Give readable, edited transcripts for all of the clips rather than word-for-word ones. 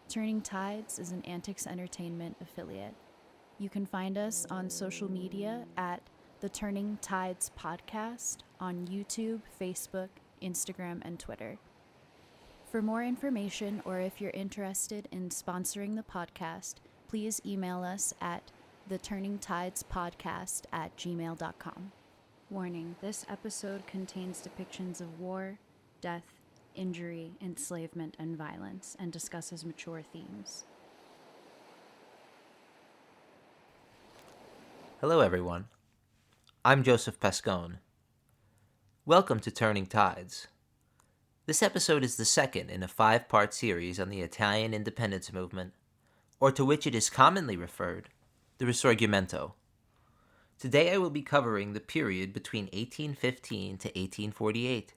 Turning Tides is an Antics Entertainment affiliate. You can find us on social media at the Turning Tides Podcast on YouTube, Facebook, Instagram, and Twitter. For more information or if you're interested in sponsoring the podcast, please email us at theturningtidespodcast@gmail.com. Warning, this episode contains depictions of war, death, injury, enslavement, and violence, and discusses mature themes. Hello, everyone. I'm Joseph Pascone. Welcome to Turning Tides. This episode is the second in a 5-part series on the Italian independence movement, or to which it is commonly referred, the Risorgimento. Today I will be covering the period between 1815 to 1848,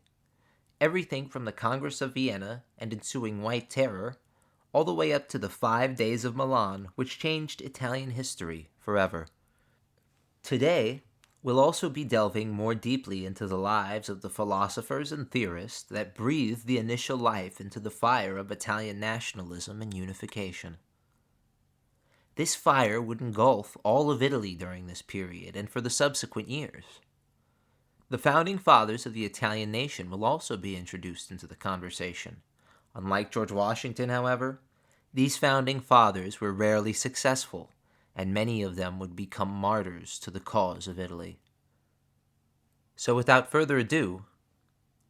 everything from the Congress of Vienna and ensuing White Terror, all the way up to the 5 Days of Milan, which changed Italian history forever. Today, we'll also be delving more deeply into the lives of the philosophers and theorists that breathed the initial life into the fire of Italian nationalism and unification. This fire would engulf all of Italy during this period and for the subsequent years. The founding fathers of the Italian nation will also be introduced into the conversation. Unlike George Washington, however, these founding fathers were rarely successful, and many of them would become martyrs to the cause of Italy. So without further ado,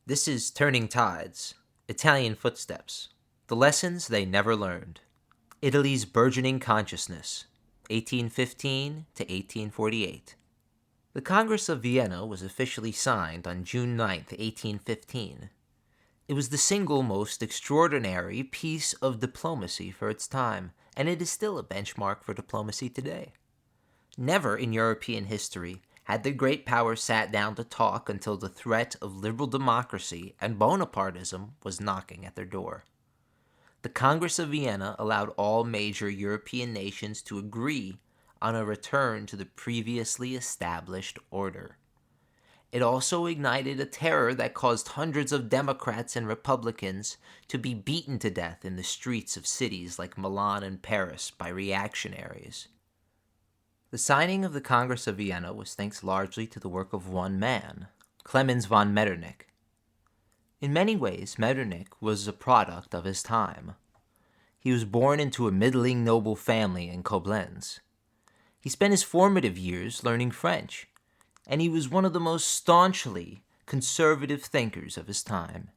this is Turning Tides, Italian Footsteps, the lessons they never learned, Italy's burgeoning consciousness, 1815 to 1848. The Congress of Vienna was officially signed on June 9, 1815. It was the single most extraordinary piece of diplomacy for its time, and it is still a benchmark for diplomacy today. Never in European history had the great powers sat down to talk until the threat of liberal democracy and Bonapartism was knocking at their door. The Congress of Vienna allowed all major European nations to agree on a return to the previously established order. It also ignited a terror that caused hundreds of Democrats and Republicans to be beaten to death in the streets of cities like Milan and Paris by reactionaries. The signing of the Congress of Vienna was thanks largely to the work of one man, Clemens von Metternich. In many ways, Metternich was a product of his time. He was born into a middling noble family in Koblenz. He spent his formative years learning French, and he was one of the most staunchly conservative thinkers of his time.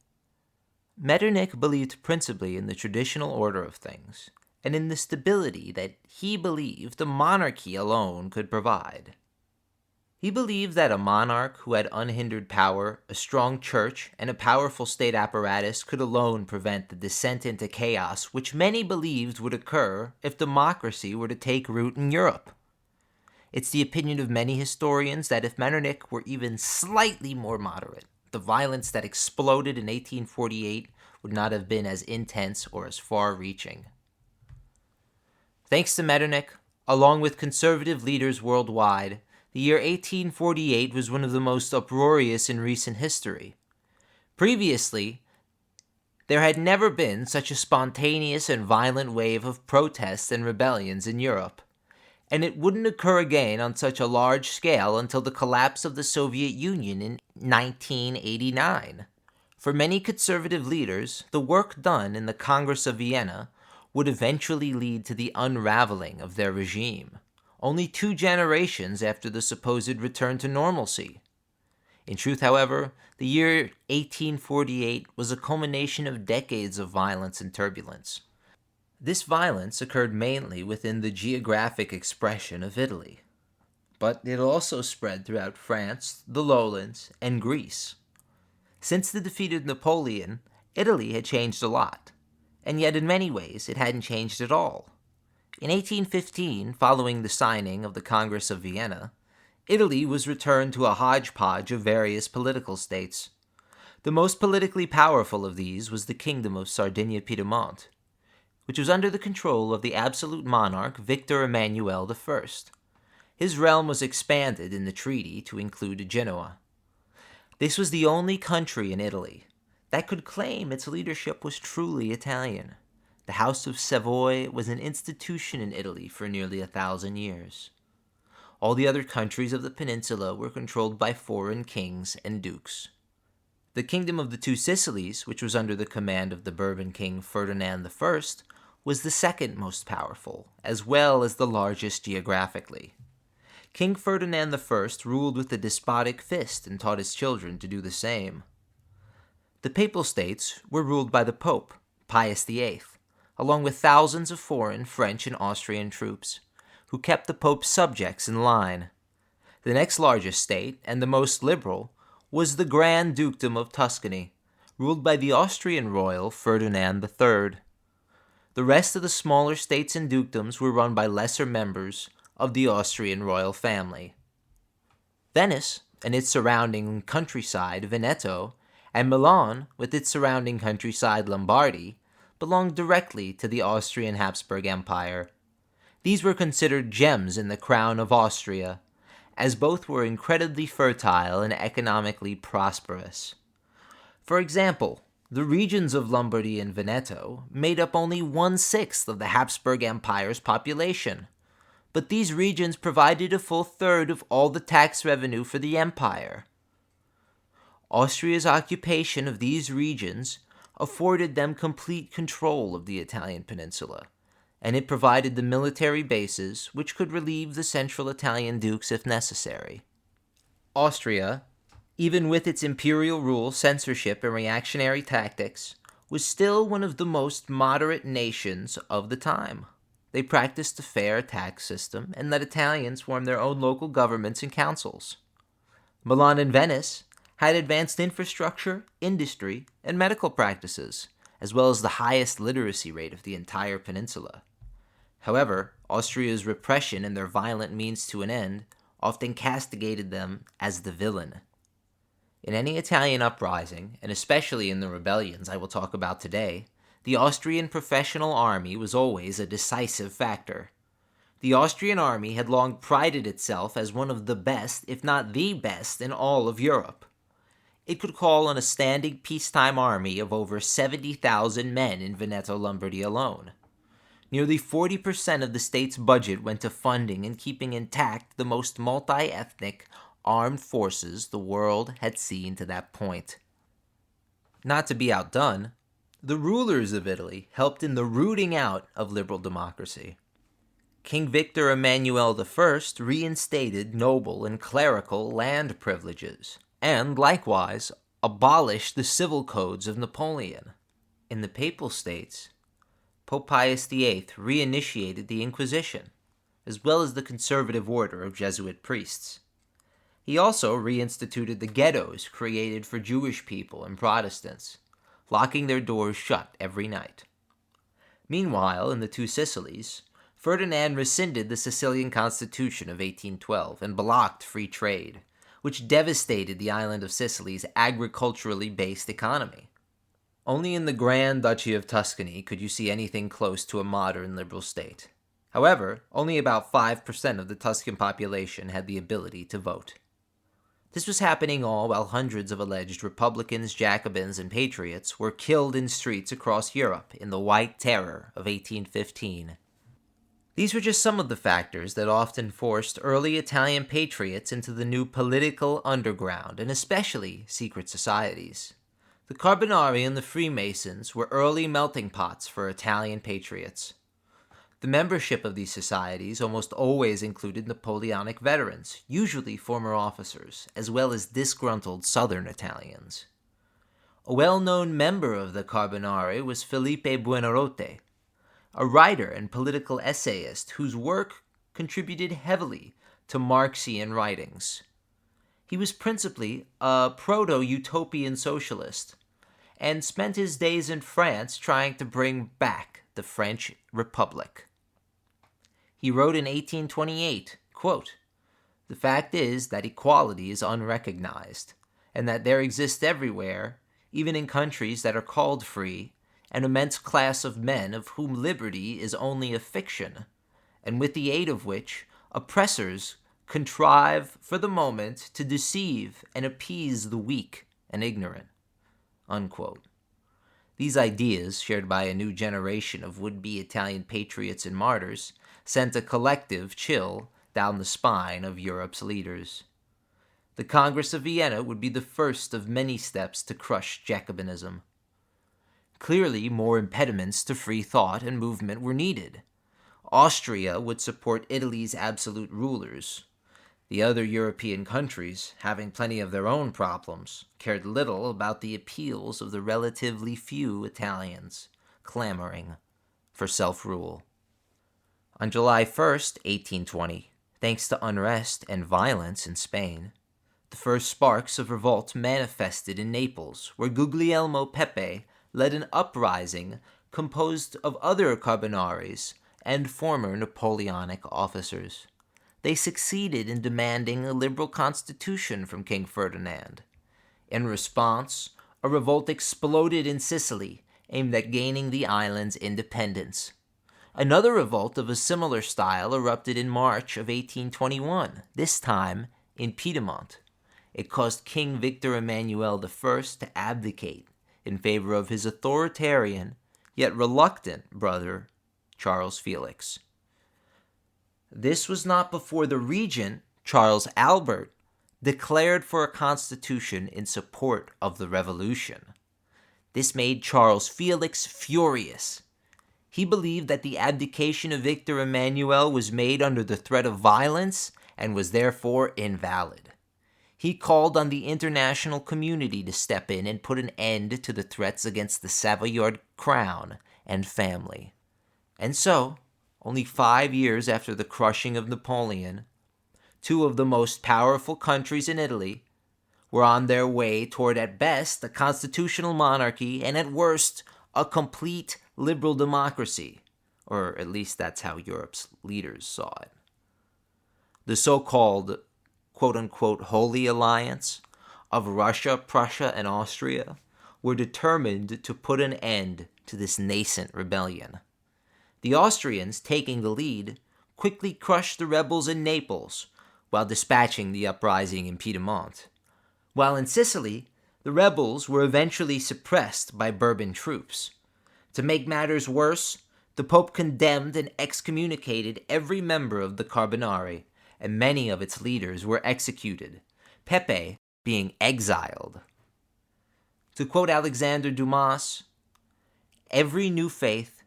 Metternich believed principally in the traditional order of things, and in the stability that he believed the monarchy alone could provide. He believed that a monarch who had unhindered power, a strong church, and a powerful state apparatus could alone prevent the descent into chaos which many believed would occur if democracy were to take root in Europe. It's the opinion of many historians that if Metternich were even slightly more moderate, the violence that exploded in 1848 would not have been as intense or as far-reaching. Thanks to Metternich, along with conservative leaders worldwide, the year 1848 was one of the most uproarious in recent history. Previously, there had never been such a spontaneous and violent wave of protests and rebellions in Europe, and it wouldn't occur again on such a large scale until the collapse of the Soviet Union in 1989. For many conservative leaders, the work done in the Congress of Vienna would eventually lead to the unraveling of their regime, only 2 generations after the supposed return to normalcy. In truth, however, the year 1848 was a culmination of decades of violence and turbulence. This violence occurred mainly within the geographic expression of Italy, but it also spread throughout France, the lowlands, and Greece. Since the defeat of Napoleon, Italy had changed a lot, and yet in many ways it hadn't changed at all. In 1815, following the signing of the Congress of Vienna, Italy was returned to a hodgepodge of various political states. The most politically powerful of these was the Kingdom of Sardinia-Piedmont, which was under the control of the absolute monarch Victor Emmanuel I. His realm was expanded in the treaty to include Genoa. This was the only country in Italy that could claim its leadership was truly Italian. the House of Savoy was an institution in Italy for nearly 1,000 years. All the other countries of the peninsula were controlled by foreign kings and dukes. The Kingdom of the Two Sicilies, which was under the command of the Bourbon king Ferdinand I, was the second most powerful, as well as the largest geographically. King Ferdinand I ruled with a despotic fist and taught his children to do the same. The Papal States were ruled by the Pope, Pius VIII, along with thousands of foreign French and Austrian troops, who kept the Pope's subjects in line. The next largest state, and the most liberal, was the Grand Dukedom of Tuscany, ruled by the Austrian royal Ferdinand III. The rest of the smaller states and dukedoms were run by lesser members of the Austrian royal family. Venice and its surrounding countryside, Veneto, and Milan, with its surrounding countryside, Lombardy, belonged directly to the Austrian Habsburg Empire. These were considered gems in the crown of Austria, as both were incredibly fertile and economically prosperous. For example, the regions of Lombardy and Veneto made up only 1/6 of the Habsburg Empire's population, but these regions provided a full third of all the tax revenue for the empire. Austria's occupation of these regions afforded them complete control of the Italian peninsula, and it provided the military bases which could relieve the central Italian dukes if necessary. Austria, even with its imperial rule, censorship, and reactionary tactics, was still one of the most moderate nations of the time. They practiced a fair tax system and let Italians form their own local governments and councils. Milan and Venice had advanced infrastructure, industry, and medical practices, as well as the highest literacy rate of the entire peninsula. However, Austria's repression and their violent means to an end often castigated them as the villain. In any Italian uprising, and especially in the rebellions I will talk about today, the Austrian professional army was always a decisive factor. The Austrian army had long prided itself as one of the best, if not the best, in all of Europe. It could call on a standing peacetime army of over 70,000 men in Veneto, Lombardy alone. Nearly 40% of the state's budget went to funding and keeping intact the most multi-ethnic armed forces the world had seen to that point. Not to be outdone, the rulers of Italy helped in the rooting out of liberal democracy. King Victor Emmanuel I reinstated noble and clerical land privileges, and likewise abolished the civil codes of Napoleon. In the Papal States, Pope Pius VIII reinitiated the Inquisition, as well as the conservative order of Jesuit priests. He also reinstituted the ghettos created for Jewish people and Protestants, locking their doors shut every night. Meanwhile, in the Two Sicilies, Ferdinand rescinded the Sicilian Constitution of 1812 and blocked free trade, which devastated the island of Sicily's agriculturally based economy. Only in the Grand Duchy of Tuscany could you see anything close to a modern liberal state. However, only about 5% of the Tuscan population had the ability to vote. This was happening all while hundreds of alleged Republicans, Jacobins, and Patriots were killed in streets across Europe in the White Terror of 1815. These were just some of the factors that often forced early Italian patriots into the new political underground, and especially secret societies. The Carbonari and the Freemasons were early melting pots for Italian patriots. The membership of these societies almost always included Napoleonic veterans, usually former officers, as well as disgruntled Southern Italians. A well-known member of the Carbonari was Felipe Buonarroti, a writer and political essayist whose work contributed heavily to Marxian writings. He was principally a proto-utopian socialist and spent his days in France trying to bring back the French Republic. He wrote in 1828, quote, "The fact is that equality is unrecognized, and that there exists everywhere, even in countries that are called free, an immense class of men of whom liberty is only a fiction, and with the aid of which oppressors contrive for the moment to deceive and appease the weak and ignorant." Unquote. These ideas, shared by a new generation of would-be Italian patriots and martyrs, sent a collective chill down the spine of Europe's leaders. The Congress of Vienna would be the first of many steps to crush Jacobinism. Clearly, more impediments to free thought and movement were needed. Austria would support Italy's absolute rulers. The other European countries, having plenty of their own problems, cared little about the appeals of the relatively few Italians clamoring for self-rule. On July 1st, 1820, thanks to unrest and violence in Spain, the first sparks of revolt manifested in Naples, where Guglielmo Pepe led an uprising composed of other Carbonari and former Napoleonic officers. They succeeded in demanding a liberal constitution from King Ferdinand. In response, a revolt exploded in Sicily, aimed at gaining the island's independence. Another revolt of a similar style erupted in March of 1821, this time in Piedmont. It caused King Victor Emmanuel I to abdicate in favor of his authoritarian, yet reluctant brother, Charles Felix. This was not before the regent, Charles Albert, declared for a constitution in support of the revolution. This made Charles Felix furious. He believed that the abdication of Victor Emmanuel was made under the threat of violence and was therefore invalid. He called on the international community to step in and put an end to the threats against the Savoyard crown and family. And so, only 5 years after the crushing of Napoleon, two of the most powerful countries in Italy were on their way toward, at best, a constitutional monarchy and at worst, a complete liberal democracy, or at least that's how Europe's leaders saw it. The so-called quote-unquote Holy Alliance of Russia, Prussia, and Austria were determined to put an end to this nascent rebellion. The Austrians, taking the lead, quickly crushed the rebels in Naples while dispatching the uprising in Piedmont. While in Sicily, the rebels were eventually suppressed by Bourbon troops. To make matters worse, the Pope condemned and excommunicated every member of the Carbonari, and many of its leaders were executed, Pepe being exiled. To quote Alexander Dumas, "Every new faith,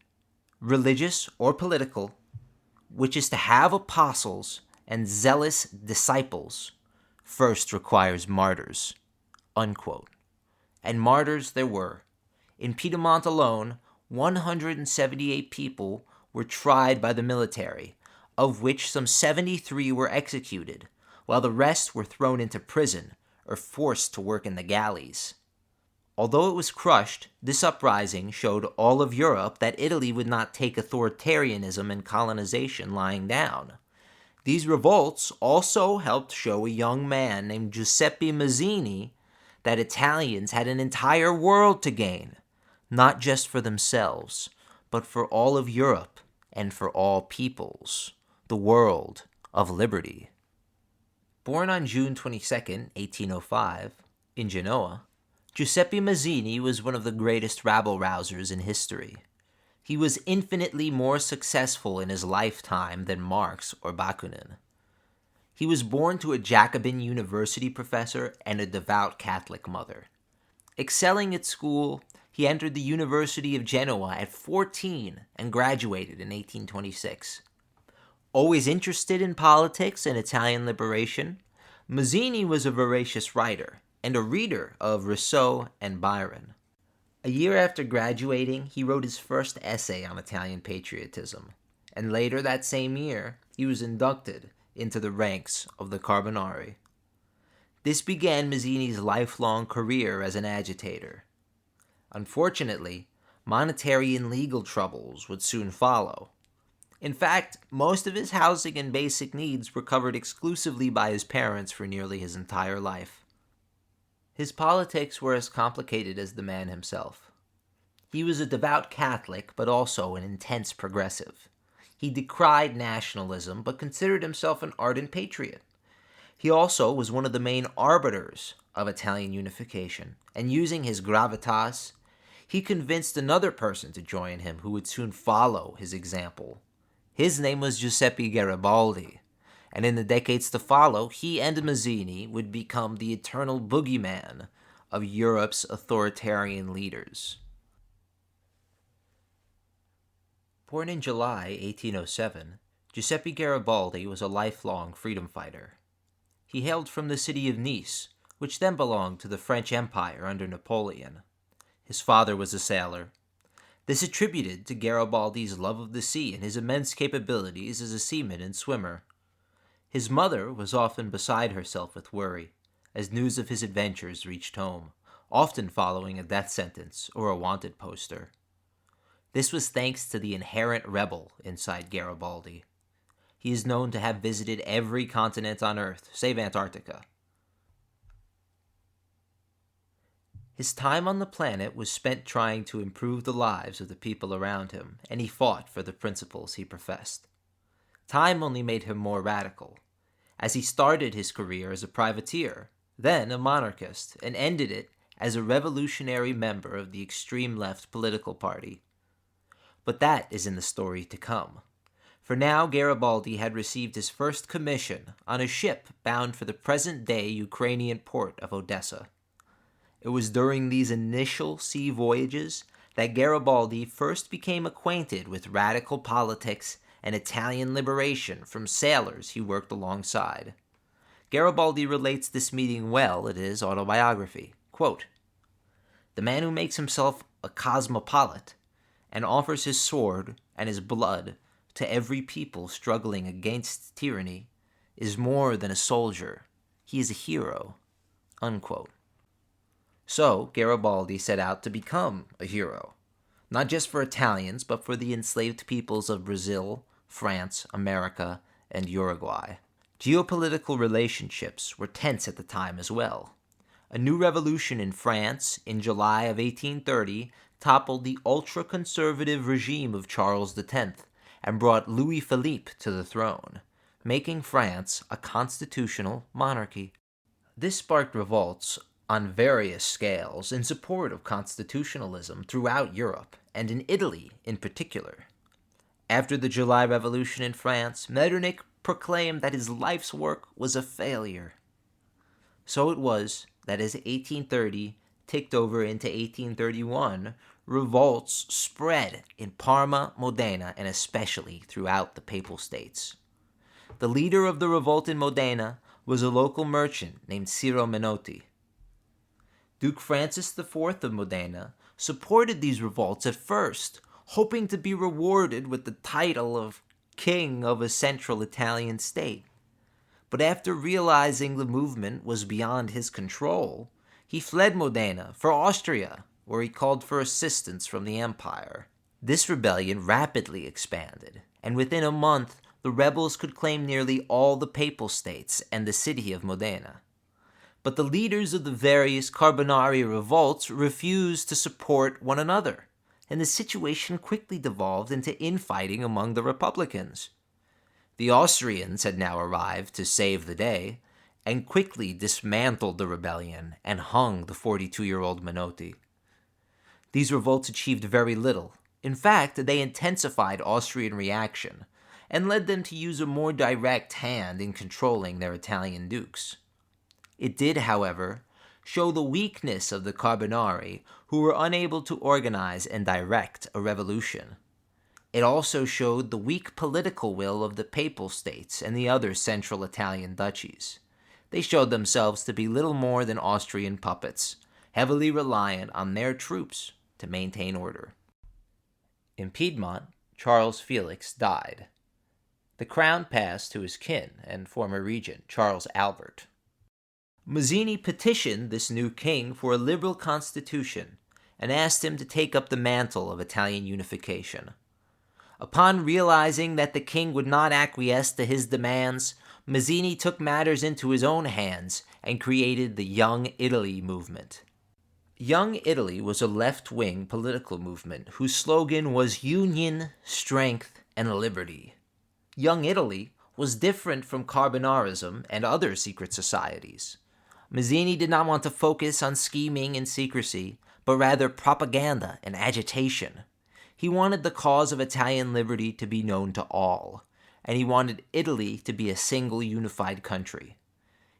religious or political, which is to have apostles and zealous disciples, first requires martyrs," unquote. And martyrs there were. In Piedmont alone, 178 people were tried by the military, of which some 73 were executed, while the rest were thrown into prison or forced to work in the galleys. Although it was crushed, this uprising showed all of Europe that Italy would not take authoritarianism and colonization lying down. These revolts also helped show a young man named Giuseppe Mazzini that Italians had an entire world to gain, not just for themselves, but for all of Europe and for all peoples, the world of liberty. Born on June 22, 1805, in Genoa, Giuseppe Mazzini was one of the greatest rabble-rousers in history. He was infinitely more successful in his lifetime than Marx or Bakunin. He was born to a Jacobin university professor and a devout Catholic mother. Excelling at school, he entered the University of Genoa at 14 and graduated in 1826. Always interested in politics and Italian liberation, Mazzini was a voracious writer and a reader of Rousseau and Byron. A year after graduating, he wrote his first essay on Italian patriotism, and later that same year, he was inducted into the ranks of the Carbonari. This began Mazzini's lifelong career as an agitator. Unfortunately, monetary and legal troubles would soon follow. In fact, most of his housing and basic needs were covered exclusively by his parents for nearly his entire life. His politics were as complicated as the man himself. He was a devout Catholic, but also an intense progressive. He decried nationalism, but considered himself an ardent patriot. He also was one of the main arbiters of Italian unification, and using his gravitas, he convinced another person to join him who would soon follow his example. His name was Giuseppe Garibaldi, and in the decades to follow, he and Mazzini would become the eternal boogeyman of Europe's authoritarian leaders. Born in July 1807, Giuseppe Garibaldi was a lifelong freedom fighter. He hailed from the city of Nice, which then belonged to the French Empire under Napoleon. His father was a sailor. This attributed to Garibaldi's love of the sea and his immense capabilities as a seaman and swimmer. His mother was often beside herself with worry as news of his adventures reached home, often following a death sentence or a wanted poster. This was thanks to the inherent rebel inside Garibaldi. He is known to have visited every continent on Earth, save Antarctica. His time on the planet was spent trying to improve the lives of the people around him, and he fought for the principles he professed. Time only made him more radical, as he started his career as a privateer, then a monarchist, and ended it as a revolutionary member of the extreme left political party. But that is in the story to come. For now, Garibaldi had received his first commission on a ship bound for the present-day Ukrainian port of Odessa. It was during these initial sea voyages that Garibaldi first became acquainted with radical politics and Italian liberation from sailors he worked alongside. Garibaldi relates this meeting well in his autobiography. Quote, "The man who makes himself a cosmopolite and offers his sword and his blood to every people struggling against tyranny is more than a soldier. He is a hero." Unquote. So, Garibaldi set out to become a hero, not just for Italians, but for the enslaved peoples of Brazil, France, America, and Uruguay. Geopolitical relationships were tense at the time as well. A new revolution in France in July of 1830 toppled the ultra-conservative regime of Charles X and brought Louis Philippe to the throne, making France a constitutional monarchy. This sparked revolts on various scales in support of constitutionalism throughout Europe, and in Italy in particular. After the July Revolution in France, Metternich proclaimed that his life's work was a failure. So it was that as 1830 ticked over into 1831, revolts spread in Parma, Modena, and especially throughout the Papal States. The leader of the revolt in Modena was a local merchant named Ciro Menotti. Duke Francis IV of Modena supported these revolts at first, hoping to be rewarded with the title of king of a central Italian state. But after realizing the movement was beyond his control, he fled Modena for Austria, where he called for assistance from the empire. This rebellion rapidly expanded, and within a month, the rebels could claim nearly all the Papal States and the city of Modena. But the leaders of the various Carbonari revolts refused to support one another, and the situation quickly devolved into infighting among the Republicans. The Austrians had now arrived to save the day, and quickly dismantled the rebellion and hung the 42-year-old Menotti. These revolts achieved very little. In fact, they intensified Austrian reaction, and led them to use a more direct hand in controlling their Italian dukes. It did, however, show the weakness of the Carbonari, who were unable to organize and direct a revolution. It also showed the weak political will of the Papal States and the other central Italian duchies. They showed themselves to be little more than Austrian puppets, heavily reliant on their troops to maintain order. In Piedmont, Charles Felix died. The crown passed to his kin and former regent, Charles Albert. Mazzini petitioned this new king for a liberal constitution and asked him to take up the mantle of Italian unification. Upon realizing that the king would not acquiesce to his demands, Mazzini took matters into his own hands and created the Young Italy movement. Young Italy was a left-wing political movement whose slogan was Union, Strength, and Liberty. Young Italy was different from Carbonarism and other secret societies. Mazzini did not want to focus on scheming and secrecy, but rather propaganda and agitation. He wanted the cause of Italian liberty to be known to all, and he wanted Italy to be a single unified country.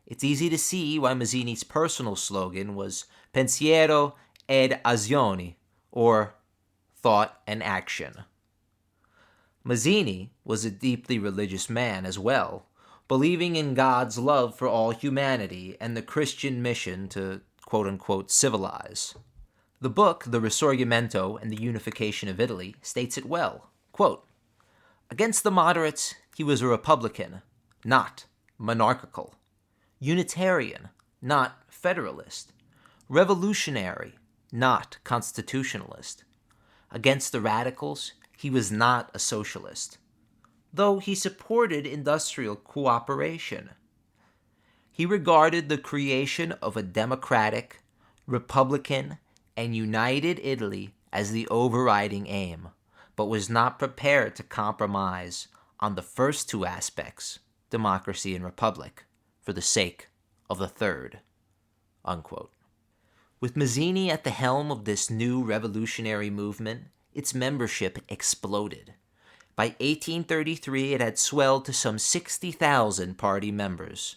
It's easy to see why Mazzini's personal slogan was Pensiero ed Azione, or Thought and Action. Mazzini was a deeply religious man as well, believing in God's love for all humanity and the Christian mission to quote-unquote civilize. The book, The Risorgimento and the Unification of Italy, states it well. Quote, "Against the moderates, he was a Republican, not monarchical. Unitarian, not federalist. Revolutionary, not constitutionalist. Against the radicals, he was not a socialist, though he supported industrial cooperation. He regarded the creation of a democratic, republican, and united Italy as the overriding aim, but was not prepared to compromise on the first two aspects, democracy and republic, for the sake of the third." Unquote. With Mazzini at the helm of this new revolutionary movement, its membership exploded. By 1833, it had swelled to some 60,000 party members.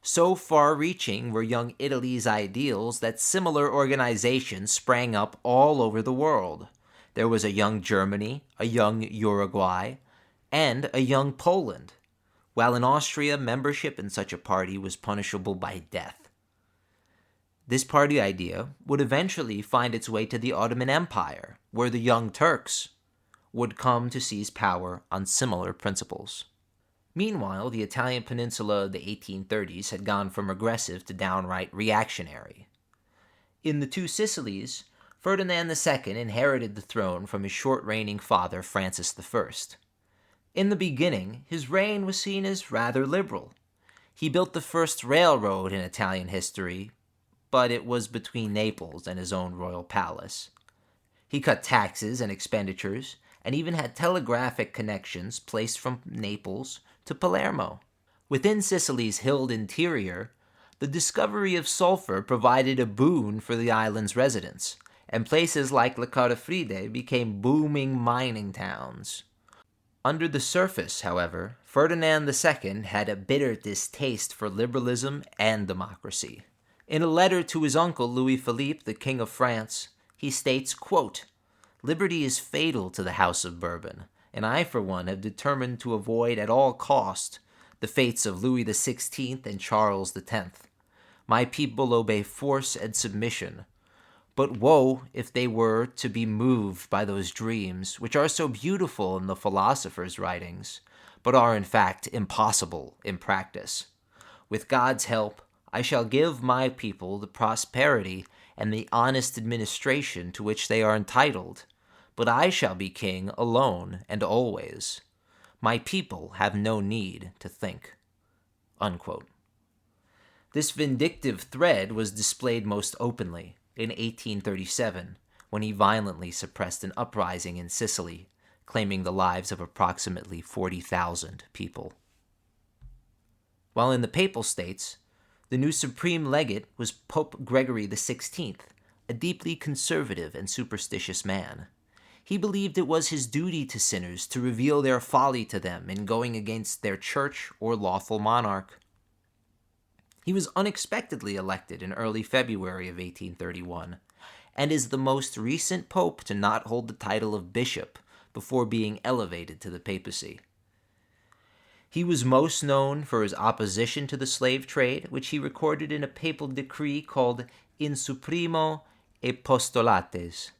So far-reaching were Young Italy's ideals that similar organizations sprang up all over the world. There was a Young Germany, a Young Uruguay, and a Young Poland, while in Austria, membership in such a party was punishable by death. This party idea would eventually find its way to the Ottoman Empire, where the Young Turks would come to seize power on similar principles. Meanwhile, the Italian peninsula of the 1830s had gone from aggressive to downright reactionary. In the Two Sicilies, Ferdinand II inherited the throne from his short-reigning father, Francis I. In the beginning, his reign was seen as rather liberal. He built the first railroad in Italian history, but it was between Naples and his own royal palace. He cut taxes and expenditures, and even had telegraphic connections placed from Naples to Palermo. Within Sicily's hilled interior, the discovery of sulfur provided a boon for the island's residents, and places like Le Caudefride became booming mining towns. Under the surface, however, Ferdinand II had a bitter distaste for liberalism and democracy. In a letter to his uncle Louis Philippe, the King of France, he states, quote, "Liberty is fatal to the House of Bourbon, and I, for one, have determined to avoid at all cost the fates of Louis XVI and Charles X. My people obey force and submission, but woe if they were to be moved by those dreams which are so beautiful in the philosophers' writings, but are in fact impossible in practice. With God's help, I shall give my people the prosperity and the honest administration to which they are entitled, but I shall be king alone and always. My people have no need to think." Unquote. This vindictive thread was displayed most openly in 1837, when he violently suppressed an uprising in Sicily, claiming the lives of approximately 40,000 people. While in the Papal States, the new supreme legate was Pope Gregory XVI, a deeply conservative and superstitious man. He believed it was his duty to sinners to reveal their folly to them in going against their church or lawful monarch. He was unexpectedly elected in early February of 1831, and is the most recent pope to not hold the title of bishop before being elevated to the papacy. He was most known for his opposition to the slave trade, which he recorded in a papal decree called In Supremo Apostolates.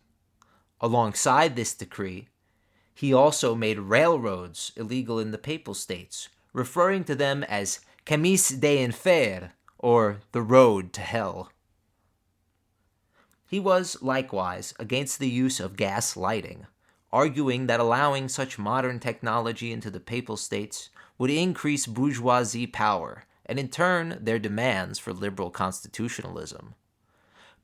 Alongside this decree, he also made railroads illegal in the Papal States, referring to them as Camis de Enfer, or the road to hell. He was, likewise, against the use of gas lighting, arguing that allowing such modern technology into the Papal States would increase bourgeoisie power, and in turn their demands for liberal constitutionalism.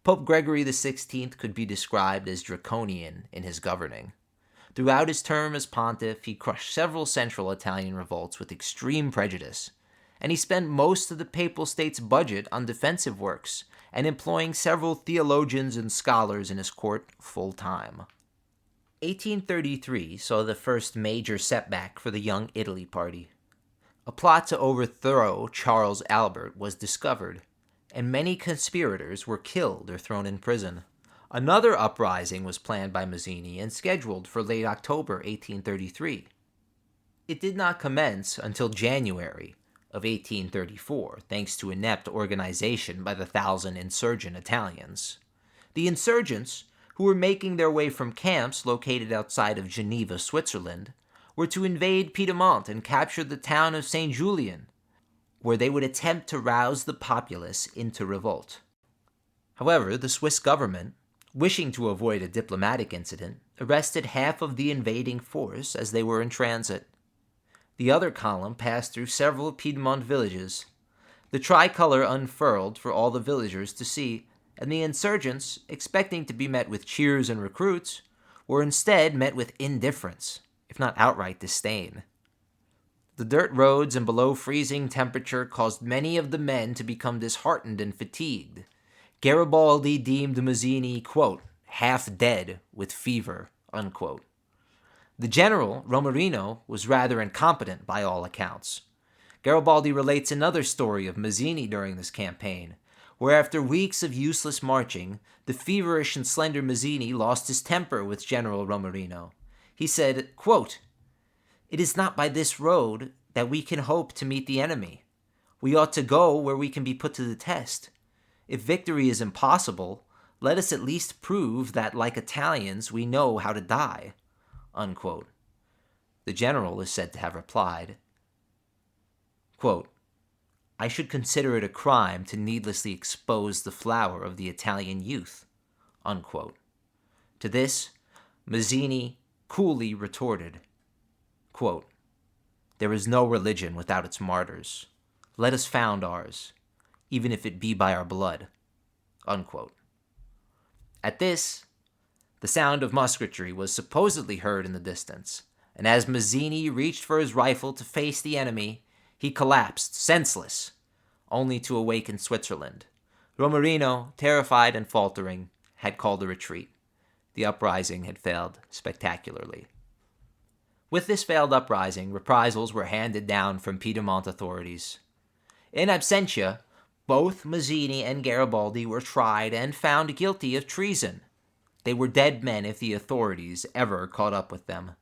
Pope Gregory XVI could be described as draconian in his governing. Throughout his term as pontiff, he crushed several central Italian revolts with extreme prejudice, and he spent most of the Papal States' budget on defensive works and employing several theologians and scholars in his court full-time. 1833 saw the first major setback for the Young Italy Party. A plot to overthrow Charles Albert was discovered, and many conspirators were killed or thrown in prison. Another uprising was planned by Mazzini and scheduled for late October 1833. It did not commence until January of 1834, thanks to inept organization by the 1,000 insurgent Italians. The insurgents, who were making their way from camps located outside of Geneva, Switzerland, were to invade Piedmont and capture the town of St. Julien, where they would attempt to rouse the populace into revolt. However, the Swiss government, wishing to avoid a diplomatic incident, arrested half of the invading force as they were in transit. The other column passed through several Piedmont villages. The tricolor unfurled for all the villagers to see, and the insurgents, expecting to be met with cheers and recruits, were instead met with indifference, if not outright disdain. The dirt roads and below freezing temperature caused many of the men to become disheartened and fatigued. Garibaldi deemed Mazzini, quote, half dead with fever, unquote. The general, Romerino, was rather incompetent by all accounts. Garibaldi relates another story of Mazzini during this campaign, where after weeks of useless marching, the feverish and slender Mazzini lost his temper with General Romerino. He said, quote, "It is not by this road that we can hope to meet the enemy. We ought to go where we can be put to the test. If victory is impossible, let us at least prove that, like Italians, we know how to die." Unquote. The general is said to have replied, quote, "I should consider it a crime to needlessly expose the flower of the Italian youth." Unquote. To this, Mazzini coolly retorted, quote, "There is no religion without its martyrs. Let us found ours, even if it be by our blood." Unquote. At this, the sound of musketry was supposedly heard in the distance, and as Mazzini reached for his rifle to face the enemy, he collapsed, senseless, only to awaken Switzerland. Romerino, terrified and faltering, had called a retreat. The uprising had failed spectacularly. With this failed uprising, reprisals were handed down from Piedmont authorities. In absentia, both Mazzini and Garibaldi were tried and found guilty of treason. They were dead men if the authorities ever caught up with them.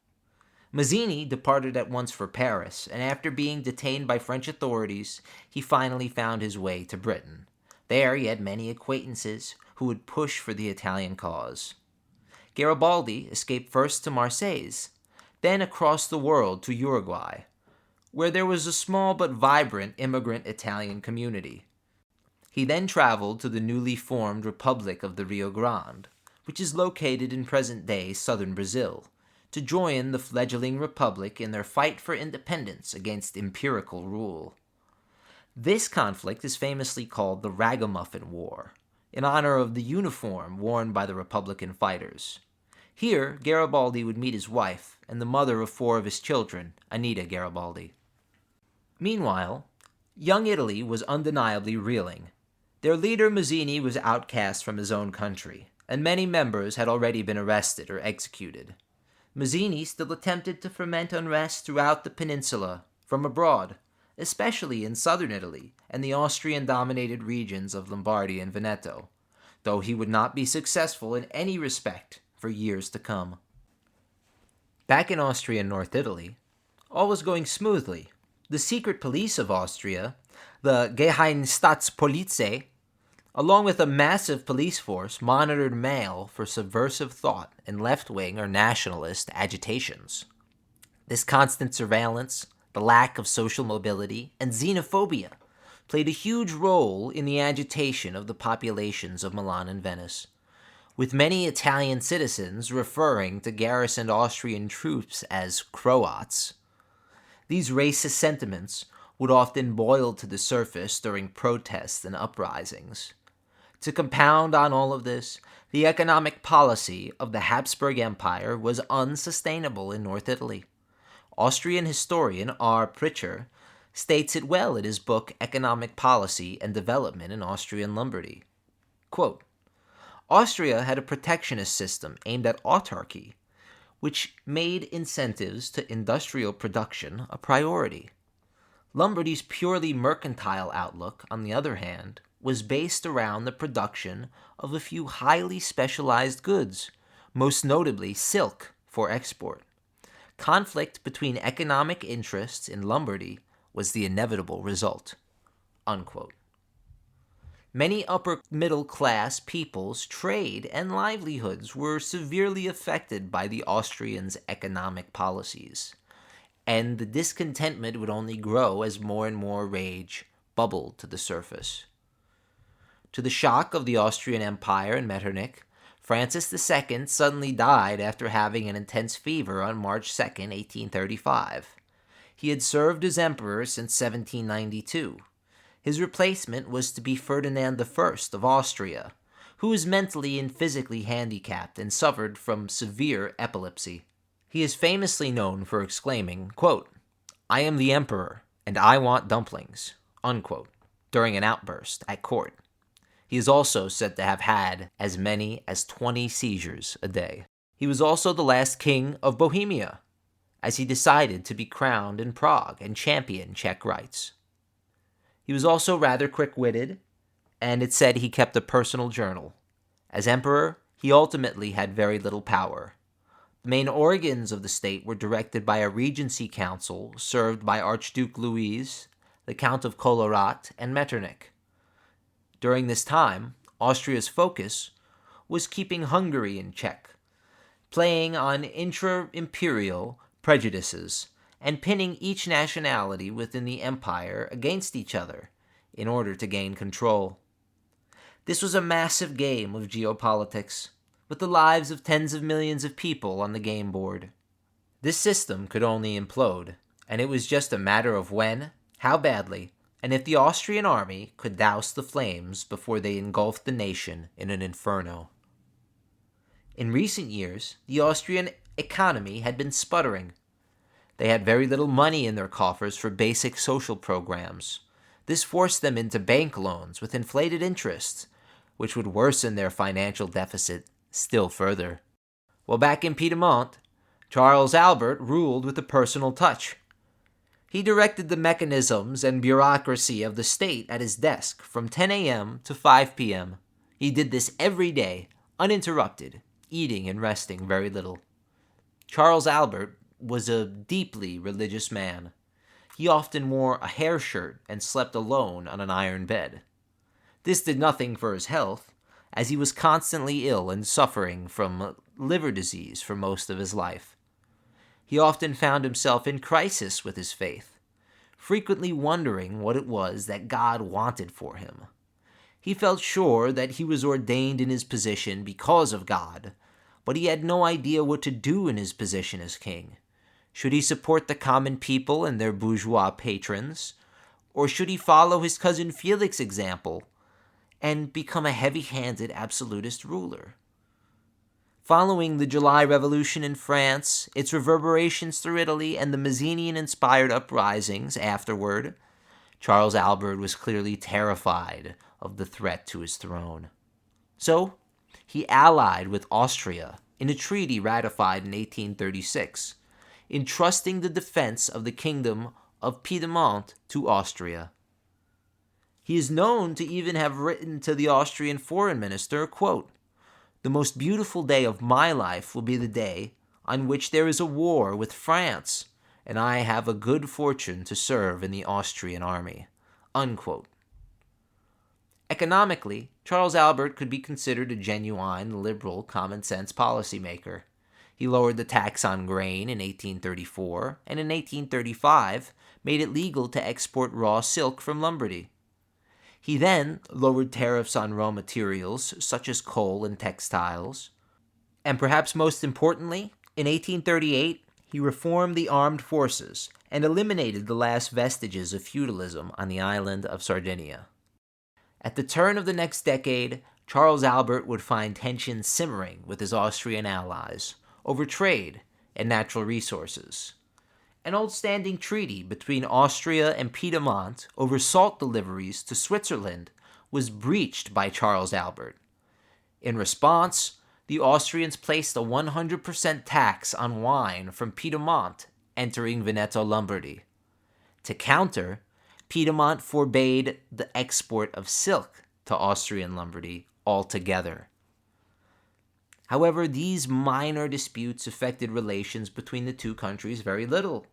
Mazzini departed at once for Paris, and after being detained by French authorities, he finally found his way to Britain. There he had many acquaintances who would push for the Italian cause. Garibaldi escaped first to Marseilles, then across the world to Uruguay, where there was a small but vibrant immigrant Italian community. He then traveled to the newly formed Republic of the Rio Grande, which is located in present-day southern Brazil, to join the fledgling republic in their fight for independence against imperial rule. This conflict is famously called the Ragamuffin War, in honor of the uniform worn by the Republican fighters. Here, Garibaldi would meet his wife and the mother of 4 of his children, Anita Garibaldi. Meanwhile, young Italy was undeniably reeling. Their leader Mazzini was outcast from his own country, and many members had already been arrested or executed. Mazzini still attempted to foment unrest throughout the peninsula from abroad, especially in southern Italy and the Austrian-dominated regions of Lombardy and Veneto, though he would not be successful in any respect for years to come. Back in Austria and North Italy, all was going smoothly. The secret police of Austria, the Geheimstaatspolizei, along with a massive police force, monitored mail for subversive thought and left-wing or nationalist agitations. This constant surveillance, the lack of social mobility, and xenophobia played a huge role in the agitation of the populations of Milan and Venice, with many Italian citizens referring to garrisoned Austrian troops as Croats. These racist sentiments would often boil to the surface during protests and uprisings. To compound on all of this, the economic policy of the Habsburg Empire was unsustainable in North Italy. Austrian historian R. Pritcher states it well in his book Economic Policy and Development in Austrian Lombardy. Quote, Austria had a protectionist system aimed at autarky, which made incentives to industrial production a priority. Lombardy's purely mercantile outlook, on the other hand, was based around the production of a few highly specialized goods, most notably silk for export. Conflict between economic interests in Lombardy was the inevitable result. Unquote. Many upper-middle-class people's trade and livelihoods were severely affected by the Austrians' economic policies, and the discontentment would only grow as more and more rage bubbled to the surface. To the shock of the Austrian Empire and Metternich, Francis II suddenly died after having an intense fever on March 2, 1835. He had served as emperor since 1792. His replacement was to be Ferdinand I of Austria, who was mentally and physically handicapped and suffered from severe epilepsy. He is famously known for exclaiming, quote, I am the emperor, and I want dumplings, unquote, during an outburst at court. He is also said to have had as many as 20 seizures a day. He was also the last king of Bohemia, as he decided to be crowned in Prague and champion Czech rights. He was also rather quick-witted, and it's said he kept a personal journal. As emperor, he ultimately had very little power. The main organs of the state were directed by a regency council served by Archduke Louis, the Count of Collerat, and Metternich. During this time, Austria's focus was keeping Hungary in check, playing on intra-imperial prejudices, and pinning each nationality within the empire against each other in order to gain control. This was a massive game of geopolitics, with the lives of tens of millions of people on the game board. This system could only implode, and it was just a matter of when, how badly, and if the Austrian army could douse the flames before they engulfed the nation in an inferno. In recent years, the Austrian economy had been sputtering. They had very little money in their coffers for basic social programs. This forced them into bank loans with inflated interest, which would worsen their financial deficit still further. While back in Piedmont, Charles Albert ruled with a personal touch. He directed the mechanisms and bureaucracy of the state at his desk from 10 a.m. to 5 p.m. He did this every day, uninterrupted, eating and resting very little. Charles Albert was a deeply religious man. He often wore a hair shirt and slept alone on an iron bed. This did nothing for his health, as he was constantly ill and suffering from liver disease for most of his life. He often found himself in crisis with his faith, frequently wondering what it was that God wanted for him. He felt sure that he was ordained in his position because of God, but he had no idea what to do in his position as king. Should he support the common people and their bourgeois patrons, or should he follow his cousin Felix's example and become a heavy-handed absolutist ruler? Following the July Revolution in France, its reverberations through Italy, and the Mazzinian-inspired uprisings afterward, Charles Albert was clearly terrified of the threat to his throne. So, he allied with Austria in a treaty ratified in 1836, entrusting the defense of the kingdom of Piedmont to Austria. He is known to even have written to the Austrian foreign minister, quote, "The most beautiful day of my life will be the day on which there is a war with France, and I have a good fortune to serve in the Austrian army," unquote. Economically, Charles Albert could be considered a genuine, liberal, common-sense policymaker. He lowered the tax on grain in 1834, and in 1835 made it legal to export raw silk from Lombardy. He then lowered tariffs on raw materials such as coal and textiles. And perhaps most importantly, in 1838, he reformed the armed forces and eliminated the last vestiges of feudalism on the island of Sardinia. At the turn of the next decade, Charles Albert would find tensions simmering with his Austrian allies over trade and natural resources. an old standing treaty between Austria and Piedmont over salt deliveries to Switzerland was breached by Charles Albert. In response, the Austrians placed a 100% tax on wine from Piedmont entering Veneto Lombardy. To counter, Piedmont forbade the export of silk to Austrian Lombardy altogether. However, these minor disputes affected relations between the two countries very little.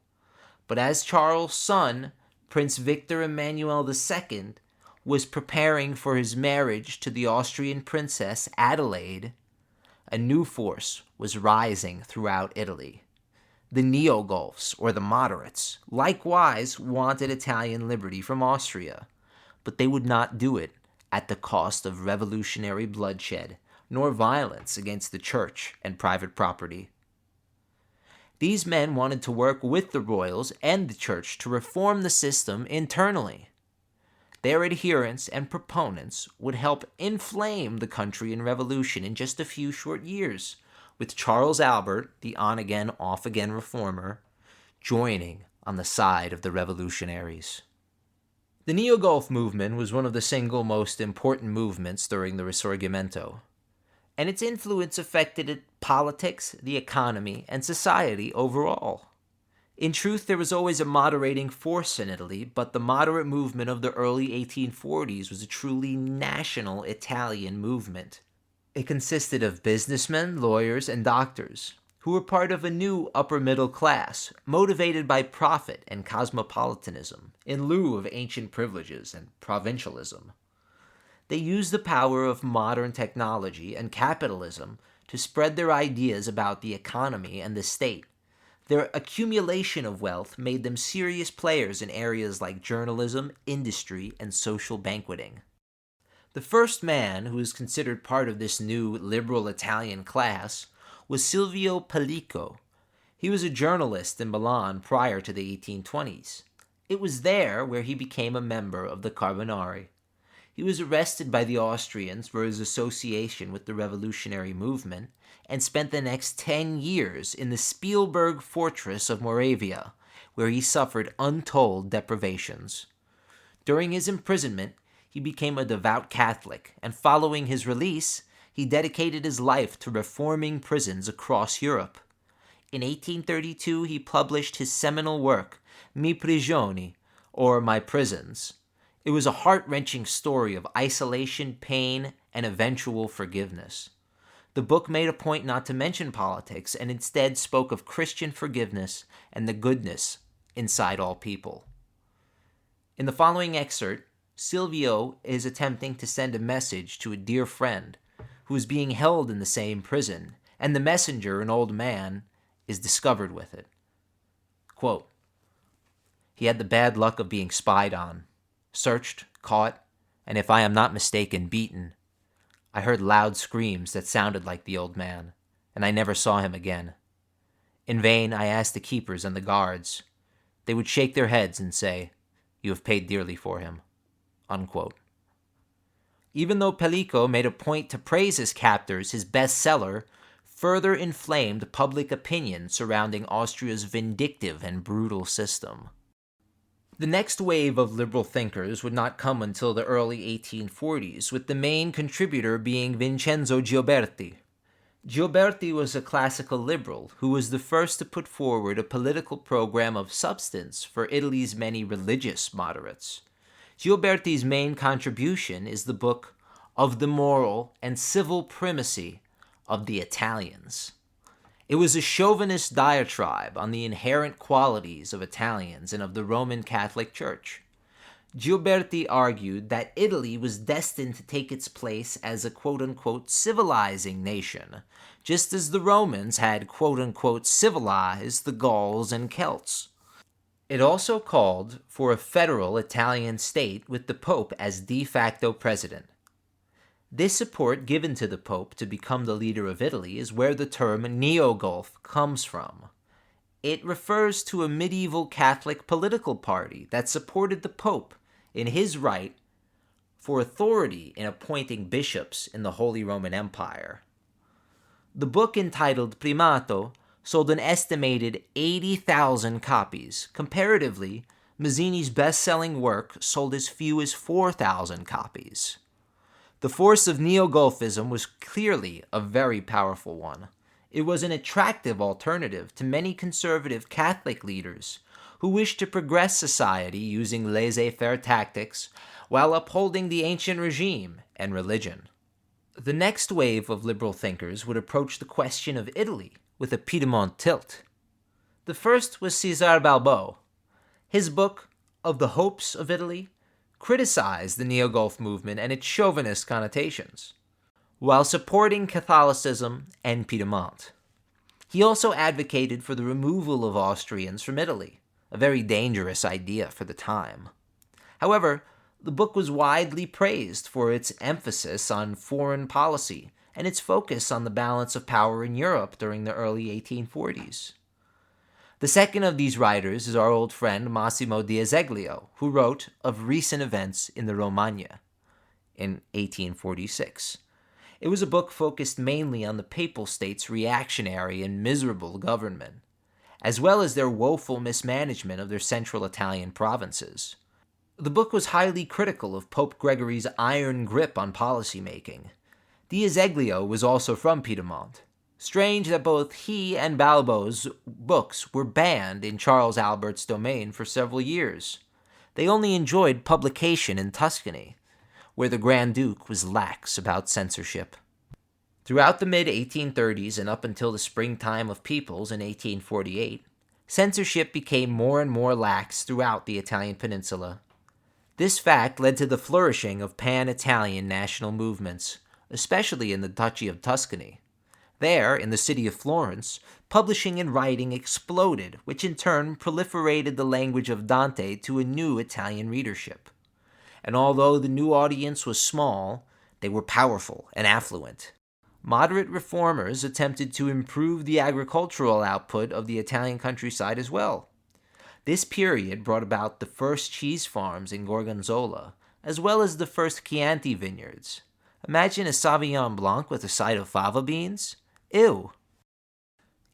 But as Charles' son, Prince Victor Emmanuel II, was preparing for his marriage to the Austrian princess Adelaide, a new force was rising throughout Italy. The Neo-Guelphs, or the moderates, likewise wanted Italian liberty from Austria, but they would not do it at the cost of revolutionary bloodshed, nor violence against the church and private property. These men wanted to work with the royals and the church to reform the system internally. Their adherents and proponents would help inflame the country in revolution in just a few short years, with Charles Albert, the on-again, off-again reformer, joining on the side of the revolutionaries. The Neo-Guelph movement was one of the single most important movements during the Risorgimento, and its influence affected politics, the economy, and society overall. In truth, there was always a moderating force in Italy, but the moderate movement of the early 1840s was a truly national Italian movement. It consisted of businessmen, lawyers, and doctors, who were part of a new upper-middle class, motivated by profit and cosmopolitanism, in lieu of ancient privileges and provincialism. They used the power of modern technology and capitalism to spread their ideas about the economy and the state. Their accumulation of wealth made them serious players in areas like journalism, industry, and social banqueting. The first man who is considered part of this new liberal Italian class was Silvio Pellico. He was a journalist in Milan prior to the 1820s. It was there where he became a member of the Carbonari. He was arrested by the Austrians for his association with the revolutionary movement and spent the next 10 years in the Spielberg fortress of Moravia, where he suffered untold deprivations. During his imprisonment, he became a devout Catholic, and following his release, he dedicated his life to reforming prisons across Europe. In 1832, he published his seminal work, Mi Prigioni, or My Prisons. It was a heart-wrenching story of isolation, pain, and eventual forgiveness. The book made a point not to mention politics and instead spoke of Christian forgiveness and the goodness inside all people. In the following excerpt, Silvio is attempting to send a message to a dear friend who is being held in the same prison, and the messenger, an old man, is discovered with it. Quote, "He had the bad luck of being spied on, searched, caught, and if I am not mistaken, beaten. I heard loud screams that sounded like the old man, and I never saw him again. In vain I asked the keepers and the guards. They would shake their heads and say, 'You have paid dearly for him.'" Unquote. Even though Pellico made a point to praise his captors, his bestseller further inflamed public opinion surrounding Austria's vindictive and brutal system. The next wave of liberal thinkers would not come until the early 1840s, with the main contributor being Vincenzo Gioberti. Gioberti was a classical liberal who was the first to put forward a political program of substance for Italy's many religious moderates. Gioberti's main contribution is the book Of the Moral and Civil Primacy of the Italians. It was a chauvinist diatribe on the inherent qualities of Italians and of the Roman Catholic Church. Gioberti argued that Italy was destined to take its place as a quote-unquote civilizing nation, just as the Romans had quote-unquote civilized the Gauls and Celts. It also called for a federal Italian state with the Pope as de facto president. This support given to the Pope to become the leader of Italy is where the term Neo-Guelph comes from. It refers to a medieval Catholic political party that supported the Pope in his right for authority in appointing bishops in the Holy Roman Empire. The book entitled Primato sold an estimated 80,000 copies. Comparatively, Mazzini's best-selling work sold as few as 4,000 copies. The force of neo-Gulfism was clearly a very powerful one. It was an attractive alternative to many conservative Catholic leaders who wished to progress society using laissez-faire tactics while upholding the ancient regime and religion. The next wave of liberal thinkers would approach the question of Italy with a Piedmont tilt. The first was Cesare Balbo. His book, Of the Hopes of Italy, criticized the Neo-Gulf movement and its chauvinist connotations, while supporting Catholicism and Piedmont. He also advocated for the removal of Austrians from Italy, a very dangerous idea for the time. However, the book was widely praised for its emphasis on foreign policy and its focus on the balance of power in Europe during the early 1840s. The second of these writers is our old friend Massimo D'Azeglio, who wrote Of Recent Events in the Romagna in 1846. It was a book focused mainly on the Papal States' reactionary and miserable government, as well as their woeful mismanagement of their central Italian provinces. The book was highly critical of Pope Gregory's iron grip on policymaking. D'Azeglio was also from Piedmont. Strange that both he and Balbo's books were banned in Charles Albert's domain for several years. They only enjoyed publication in Tuscany, where the Grand Duke was lax about censorship. Throughout the mid-1830s and up until the springtime of Peoples in 1848, censorship became more and more lax throughout the Italian peninsula. This fact led to the flourishing of pan-Italian national movements, especially in the Duchy of Tuscany. There, in the city of Florence, publishing and writing exploded, which in turn proliferated the language of Dante to a new Italian readership. And although the new audience was small, they were powerful and affluent. Moderate reformers attempted to improve the agricultural output of the Italian countryside as well. This period brought about the first cheese farms in Gorgonzola, as well as the first Chianti vineyards. Imagine a Sauvignon Blanc with a side of fava beans? Ew!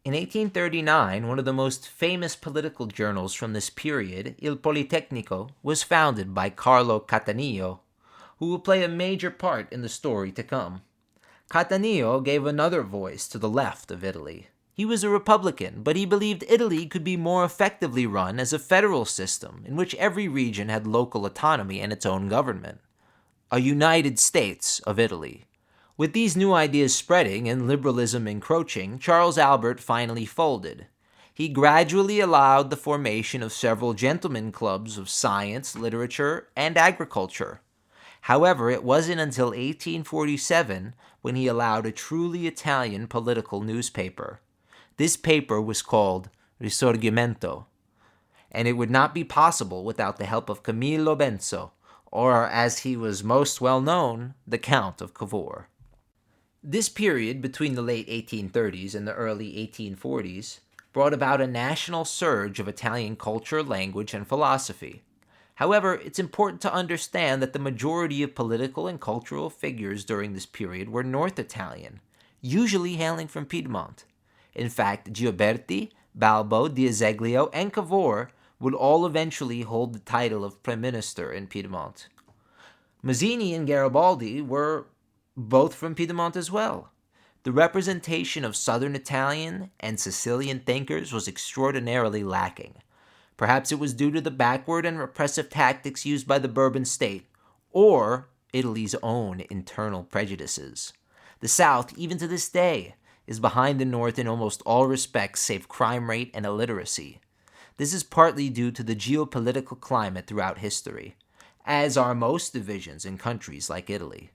In 1839, one of the most famous political journals from this period, Il Politecnico, was founded by Carlo Cattaneo, who will play a major part in the story to come. Cattaneo gave another voice to the left of Italy. He was a Republican, but he believed Italy could be more effectively run as a federal system in which every region had local autonomy and its own government. A United States of Italy. With these new ideas spreading and liberalism encroaching, Charles Albert finally folded. He gradually allowed the formation of several gentlemen clubs of science, literature, and agriculture. However, it wasn't until 1847 when he allowed a truly Italian political newspaper. This paper was called Risorgimento, and it would not be possible without the help of Camillo Benso, or as he was most well known, the Count of Cavour. This period between the late 1830s and the early 1840s brought about a national surge of Italian culture, language, and philosophy. However, it's important to understand that the majority of political and cultural figures during this period were North Italian, usually hailing from Piedmont. In fact, Gioberti, Balbo, D'Azeglio, and Cavour would all eventually hold the title of Prime Minister in Piedmont. Mazzini and Garibaldi were both from Piedmont as well. The representation of Southern Italian and Sicilian thinkers was extraordinarily lacking. Perhaps it was due to the backward and repressive tactics used by the Bourbon state, or Italy's own internal prejudices. The South, even to this day, is behind the North in almost all respects save crime rate and illiteracy. This is partly due to the geopolitical climate throughout history, as are most divisions in countries like Italy.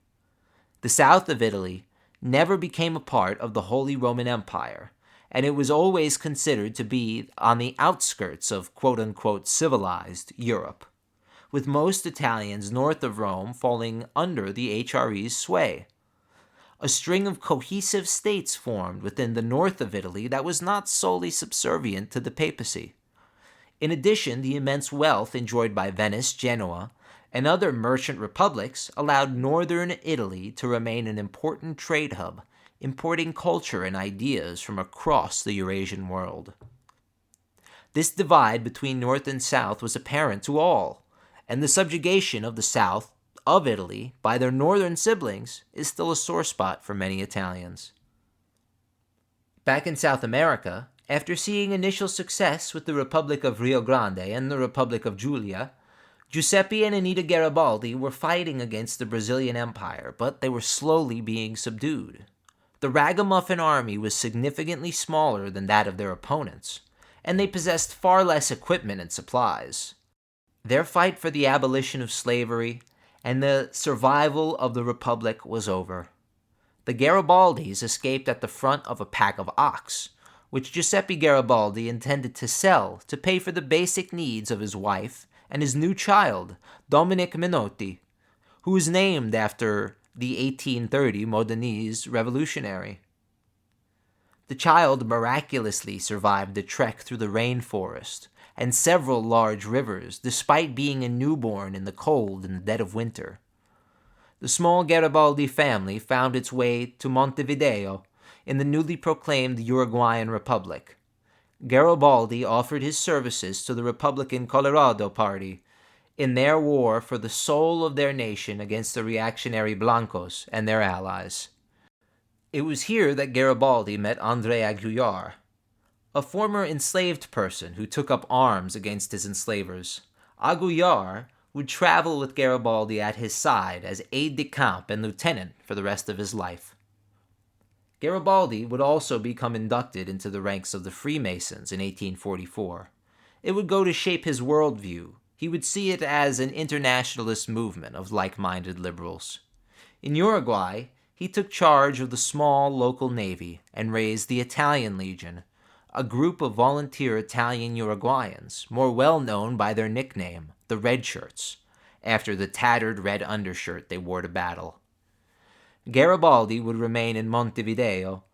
The south of Italy never became a part of the Holy Roman Empire, and it was always considered to be on the outskirts of quote-unquote civilized Europe, with most Italians north of Rome falling under the HRE's sway. A string of cohesive states formed within the north of Italy that was not solely subservient to the papacy. In addition, the immense wealth enjoyed by Venice, Genoa, and other merchant republics allowed northern Italy to remain an important trade hub, importing culture and ideas from across the Eurasian world. This divide between North and South was apparent to all, and the subjugation of the South of Italy by their northern siblings is still a sore spot for many Italians. Back in South America, after seeing initial success with the Republic of Rio Grande and the Republic of Giulia, Giuseppe and Anita Garibaldi were fighting against the Brazilian Empire, but they were slowly being subdued. The Ragamuffin army was significantly smaller than that of their opponents, and they possessed far less equipment and supplies. Their fight for the abolition of slavery and the survival of the Republic was over. The Garibaldis escaped at the front of a pack of ox, which Giuseppe Garibaldi intended to sell to pay for the basic needs of his wife and his new child, Dominic Menotti, who was named after the 1830 Modenese revolutionary. The child miraculously survived the trek through the rainforest and several large rivers, despite being a newborn in the cold in the dead of winter. The small Garibaldi family found its way to Montevideo in the newly proclaimed Uruguayan Republic. Garibaldi offered his services to the Republican Colorado Party in their war for the soul of their nation against the reactionary Blancos and their allies. It was here that Garibaldi met André Aguilar, a former enslaved person who took up arms against his enslavers. Aguilar would travel with Garibaldi at his side as aide-de-camp and lieutenant for the rest of his life. Garibaldi would also become inducted into the ranks of the Freemasons in 1844. It would go to shape his worldview. He would see it as an internationalist movement of like-minded liberals. In Uruguay, he took charge of the small local navy and raised the Italian Legion, a group of volunteer Italian Uruguayans, more well known by their nickname, the Red Shirts, after the tattered red undershirt they wore to battle. Garibaldi would remain in Montevideo,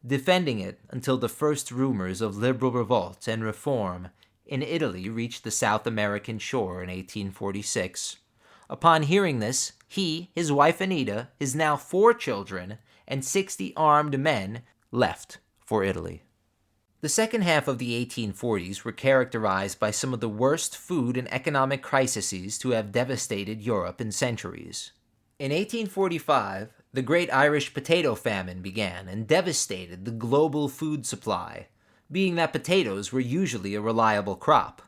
defending it until the first rumors of liberal revolt and reform in Italy reached the South American shore in 1846. Upon hearing this, he, his wife Anita, his now 4 children, and 60 armed men left for Italy. The second half of the 1840s were characterized by some of the worst food and economic crises to have devastated Europe in centuries. In 1845, the Great Irish Potato Famine began and devastated the global food supply, being that potatoes were usually a reliable crop.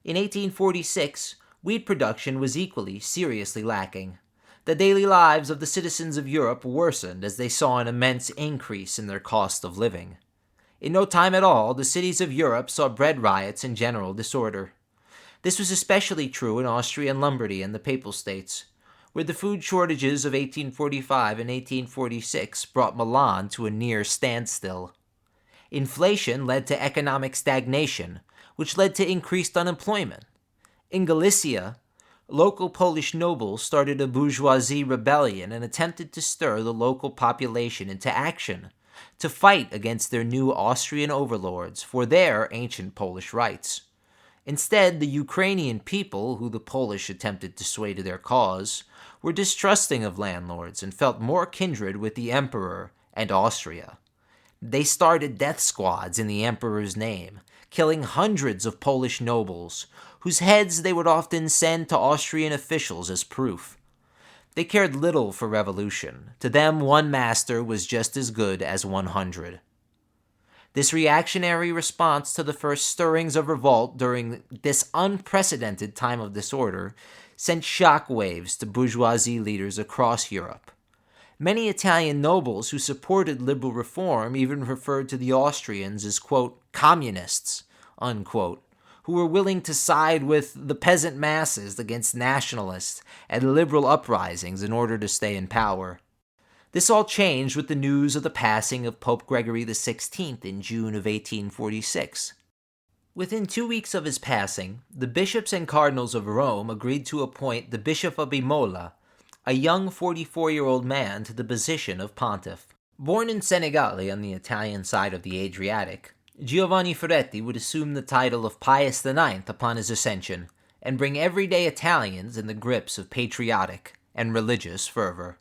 In 1846, wheat production was equally seriously lacking. The daily lives of the citizens of Europe worsened as they saw an immense increase in their cost of living. In no time at all, the cities of Europe saw bread riots and general disorder. This was especially true in Austria and Lombardy and the Papal States, where the food shortages of 1845 and 1846 brought Milan to a near standstill. Inflation led to economic stagnation, which led to increased unemployment. In Galicia, local Polish nobles started a bourgeoisie rebellion and attempted to stir the local population into action to fight against their new Austrian overlords for their ancient Polish rights. Instead, the Ukrainian people, who the Polish attempted to sway to their cause, were distrusting of landlords and felt more kindred with the emperor and Austria. They started death squads in the emperor's name, killing hundreds of Polish nobles, whose heads they would often send to Austrian officials as proof. They cared little for revolution. To them, one master was just as good as 100. This reactionary response to the first stirrings of revolt during this unprecedented time of disorder sent shockwaves to bourgeoisie leaders across Europe. Many Italian nobles who supported liberal reform even referred to the Austrians as, quote, communists, unquote, who were willing to side with the peasant masses against nationalists and liberal uprisings in order to stay in power. This all changed with the news of the passing of Pope Gregory XVI in June of 1846. Within 2 weeks of his passing, the bishops and cardinals of Rome agreed to appoint the Bishop of Imola, a young 44-year-old man, to the position of pontiff. Born in Senegale on the Italian side of the Adriatic, Giovanni Ferretti would assume the title of Pius IX upon his ascension and bring everyday Italians in the grips of patriotic and religious fervor.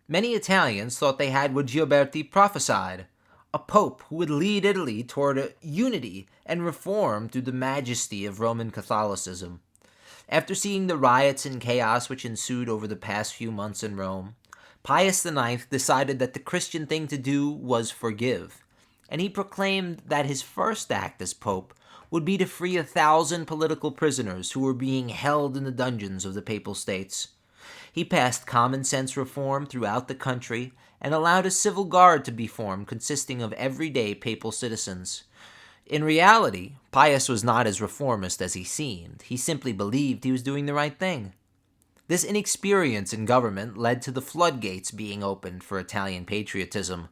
Many Italians thought they had what Gioberti prophesied, a pope who would lead Italy toward unity and reform through the majesty of Roman Catholicism. After seeing the riots and chaos which ensued over the past few months in Rome, Pius IX decided that the Christian thing to do was forgive, and he proclaimed that his first act as pope would be to free 1,000 political prisoners who were being held in the dungeons of the Papal States. He passed common sense reform throughout the country and allowed a civil guard to be formed consisting of everyday papal citizens. In reality, Pius was not as reformist as he seemed. He simply believed he was doing the right thing. This inexperience in government led to the floodgates being opened for Italian patriotism.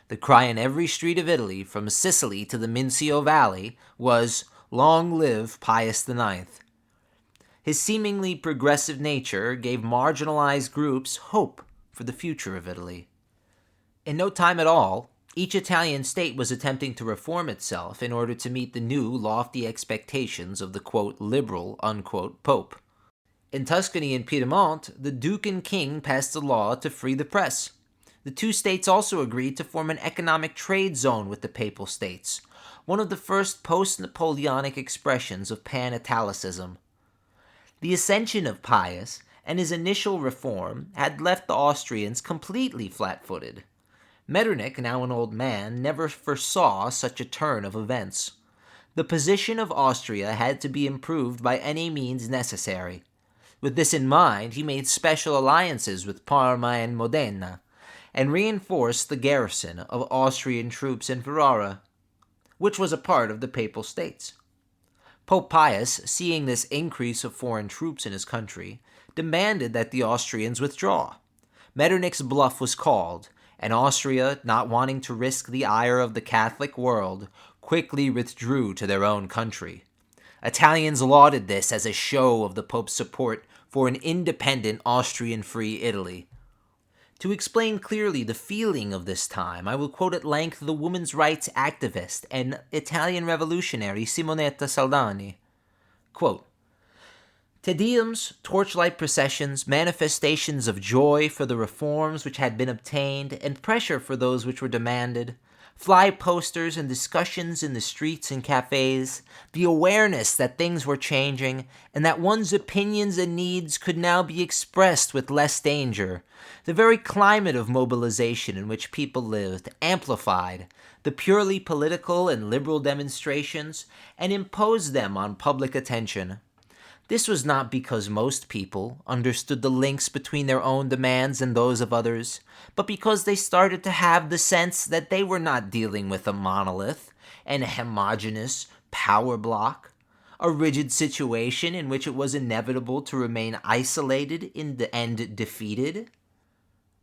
The cry in every street of Italy, from Sicily to the Mincio Valley, was, "Long live Pius IX." His seemingly progressive nature gave marginalized groups hope for the future of Italy. In no time at all, each Italian state was attempting to reform itself in order to meet the new lofty expectations of the, quote, liberal, unquote, pope. In Tuscany and Piedmont, the Duke and King passed a law to free the press. The two states also agreed to form an economic trade zone with the Papal States, one of the first post-Napoleonic expressions of pan-Italicism. The ascension of Pius and his initial reform had left the Austrians completely flat-footed. Metternich, now an old man, never foresaw such a turn of events. The position of Austria had to be improved by any means necessary. With this in mind, he made special alliances with Parma and Modena, and reinforced the garrison of Austrian troops in Ferrara, which was a part of the Papal States. Pope Pius, seeing this increase of foreign troops in his country, demanded that the Austrians withdraw. Metternich's bluff was called, and Austria, not wanting to risk the ire of the Catholic world, quickly withdrew to their own country. Italians lauded this as a show of the Pope's support for an independent Austrian-free Italy. To explain clearly the feeling of this time, I will quote at length the women's rights activist and Italian revolutionary Simonetta Saldani. Quote, "Te Deums, torchlight processions, manifestations of joy for the reforms which had been obtained and pressure for those which were demanded, fly posters and discussions in the streets and cafes, the awareness that things were changing and that one's opinions and needs could now be expressed with less danger, the very climate of mobilization in which people lived amplified the purely political and liberal demonstrations and imposed them on public attention. This was not because most people understood the links between their own demands and those of others, but because they started to have the sense that they were not dealing with a monolith, an homogeneous power block, a rigid situation in which it was inevitable to remain isolated and defeated,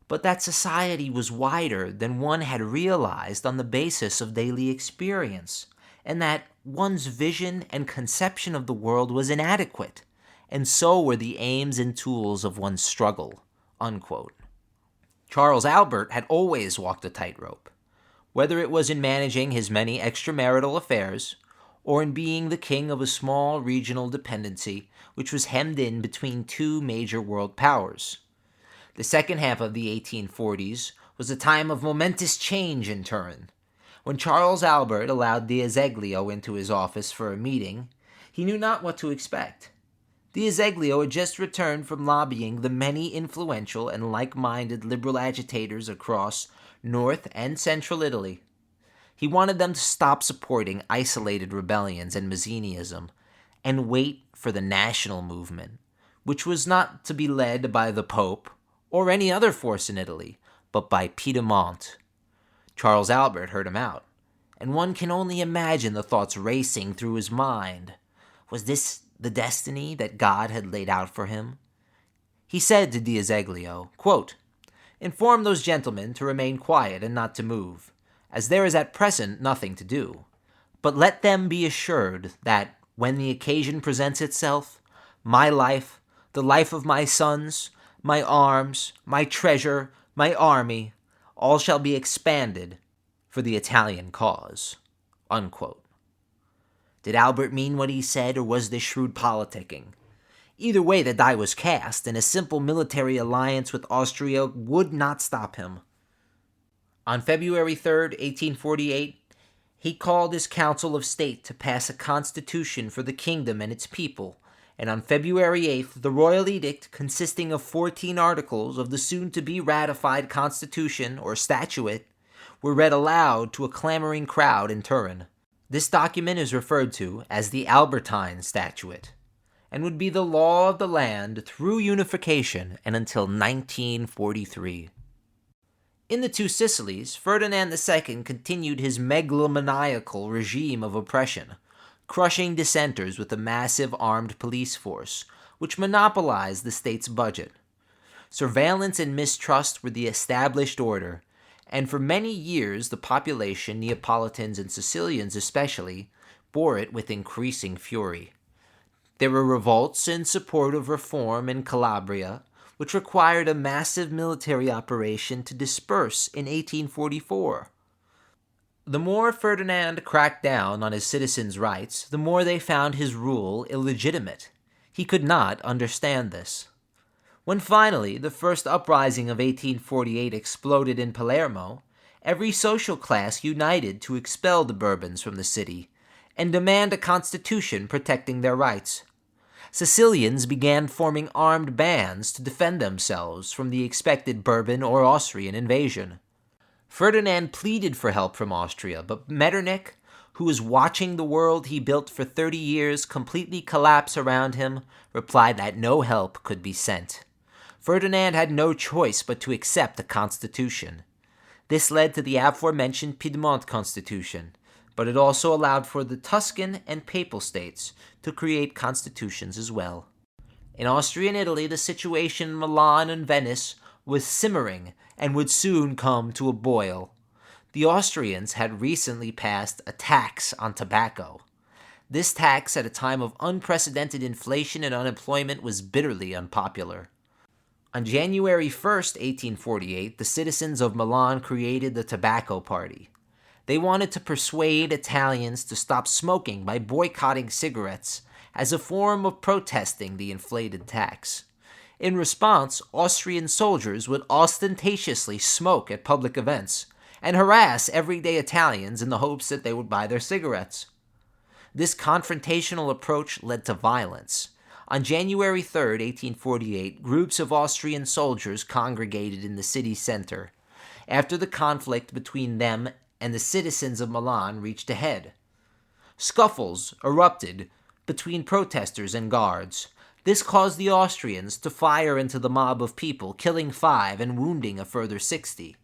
but that society was wider than one had realized on the basis of daily experience, and that one's vision and conception of the world was inadequate, and so were the aims and tools of one's struggle." Unquote. Charles Albert had always walked a tightrope, whether it was in managing his many extramarital affairs, or in being the king of a small regional dependency which was hemmed in between two major world powers. The second half of the 1840s was a time of momentous change in turn. When Charles Albert allowed D'Azeglio into his office for a meeting, he knew not what to expect. D'Azeglio had just returned from lobbying the many influential and like-minded liberal agitators across North and Central Italy. He wanted them to stop supporting isolated rebellions and Mazziniism and wait for the national movement, which was not to be led by the Pope or any other force in Italy, but by Piedmont. Charles Albert heard him out, and one can only imagine the thoughts racing through his mind. Was this the destiny that God had laid out for him? He said to D'Azeglio, quote, "Inform those gentlemen to remain quiet and not to move, as there is at present nothing to do. But let them be assured that, when the occasion presents itself, my life, the life of my sons, my arms, my treasure, my army, all shall be expanded for the Italian cause." Unquote. Did Albert mean what he said, or was this shrewd politicking? Either way, the die was cast, and a simple military alliance with Austria would not stop him. On February 3rd, 1848, he called his Council of State to pass a constitution for the kingdom and its people, and on February 8th, the royal edict, consisting of 14 articles of the soon-to-be ratified constitution, or statute, were read aloud to a clamoring crowd in Turin. This document is referred to as the Albertine Statute, and would be the law of the land through unification and until 1943. In the Two Sicilies, Ferdinand II continued his megalomaniacal regime of oppression, crushing dissenters with a massive armed police force, which monopolized the state's budget. Surveillance and mistrust were the established order, and for many years the population, Neapolitans and Sicilians especially, bore it with increasing fury. There were revolts in support of reform in Calabria, which required a massive military operation to disperse in 1844. The more Ferdinand cracked down on his citizens' rights, the more they found his rule illegitimate. He could not understand this. When finally the first uprising of 1848 exploded in Palermo, every social class united to expel the Bourbons from the city and demand a constitution protecting their rights. Sicilians began forming armed bands to defend themselves from the expected Bourbon or Austrian invasion. Ferdinand pleaded for help from Austria, but Metternich, who was watching the world he built for 30 years completely collapse around him, replied that no help could be sent. Ferdinand had no choice but to accept the constitution. This led to the aforementioned Piedmont Constitution, but it also allowed for the Tuscan and Papal states to create constitutions as well. In Austria and Italy, the situation in Milan and Venice was simmering and would soon come to a boil. The Austrians had recently passed a tax on tobacco. This tax, at a time of unprecedented inflation and unemployment, was bitterly unpopular. On January 1st, 1848, the citizens of Milan created the Tobacco Party. They wanted to persuade Italians to stop smoking by boycotting cigarettes as a form of protesting the inflated tax. In response, Austrian soldiers would ostentatiously smoke at public events and harass everyday Italians in the hopes that they would buy their cigarettes. This confrontational approach led to violence. On January 3rd, 1848, groups of Austrian soldiers congregated in the city center. After the conflict between them and the citizens of Milan reached a head, scuffles erupted between protesters and guards. This caused the Austrians to fire into the mob of people, killing 5 and wounding a further 60.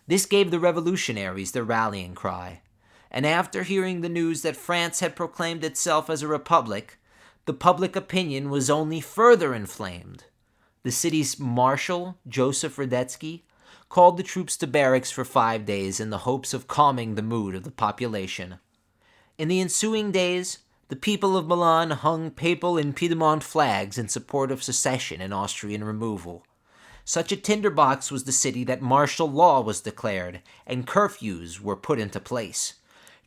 This gave the revolutionaries their rallying cry, and after hearing the news that France had proclaimed itself as a republic, the public opinion was only further inflamed. The city's marshal, Joseph Radetzky, called the troops to barracks for 5 days in the hopes of calming the mood of the population. In the ensuing days, the people of Milan hung Papal and Piedmont flags in support of secession and Austrian removal. Such a tinderbox was the city that martial law was declared, and curfews were put into place.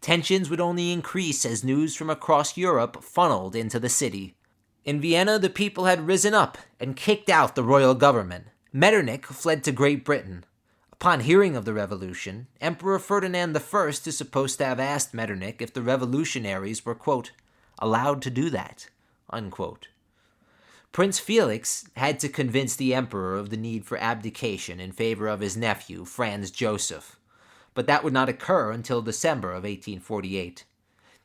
Tensions would only increase as news from across Europe funneled into the city. In Vienna, the people had risen up and kicked out the royal government. Metternich fled to Great Britain. Upon hearing of the revolution, Emperor Ferdinand I is supposed to have asked Metternich if the revolutionaries were, quote, allowed to do that, unquote. Prince Felix had to convince the emperor of the need for abdication in favor of his nephew, Franz Joseph, but that would not occur until December of 1848.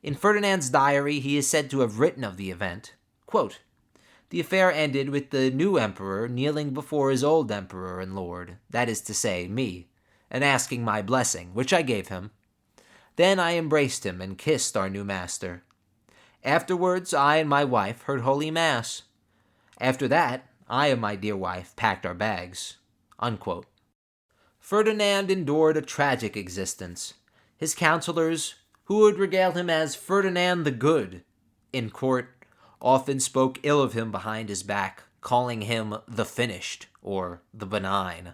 In Ferdinand's diary, he is said to have written of the event, quote, the affair ended with the new emperor kneeling before his old emperor and lord, that is to say, me, and asking my blessing, which I gave him. Then I embraced him and kissed our new master. Afterwards, I and my wife heard Holy Mass. After that, I and my dear wife packed our bags. Unquote. Ferdinand endured a tragic existence. His counselors, who would regale him as Ferdinand the Good in court, often spoke ill of him behind his back, calling him the Finished or the Benign.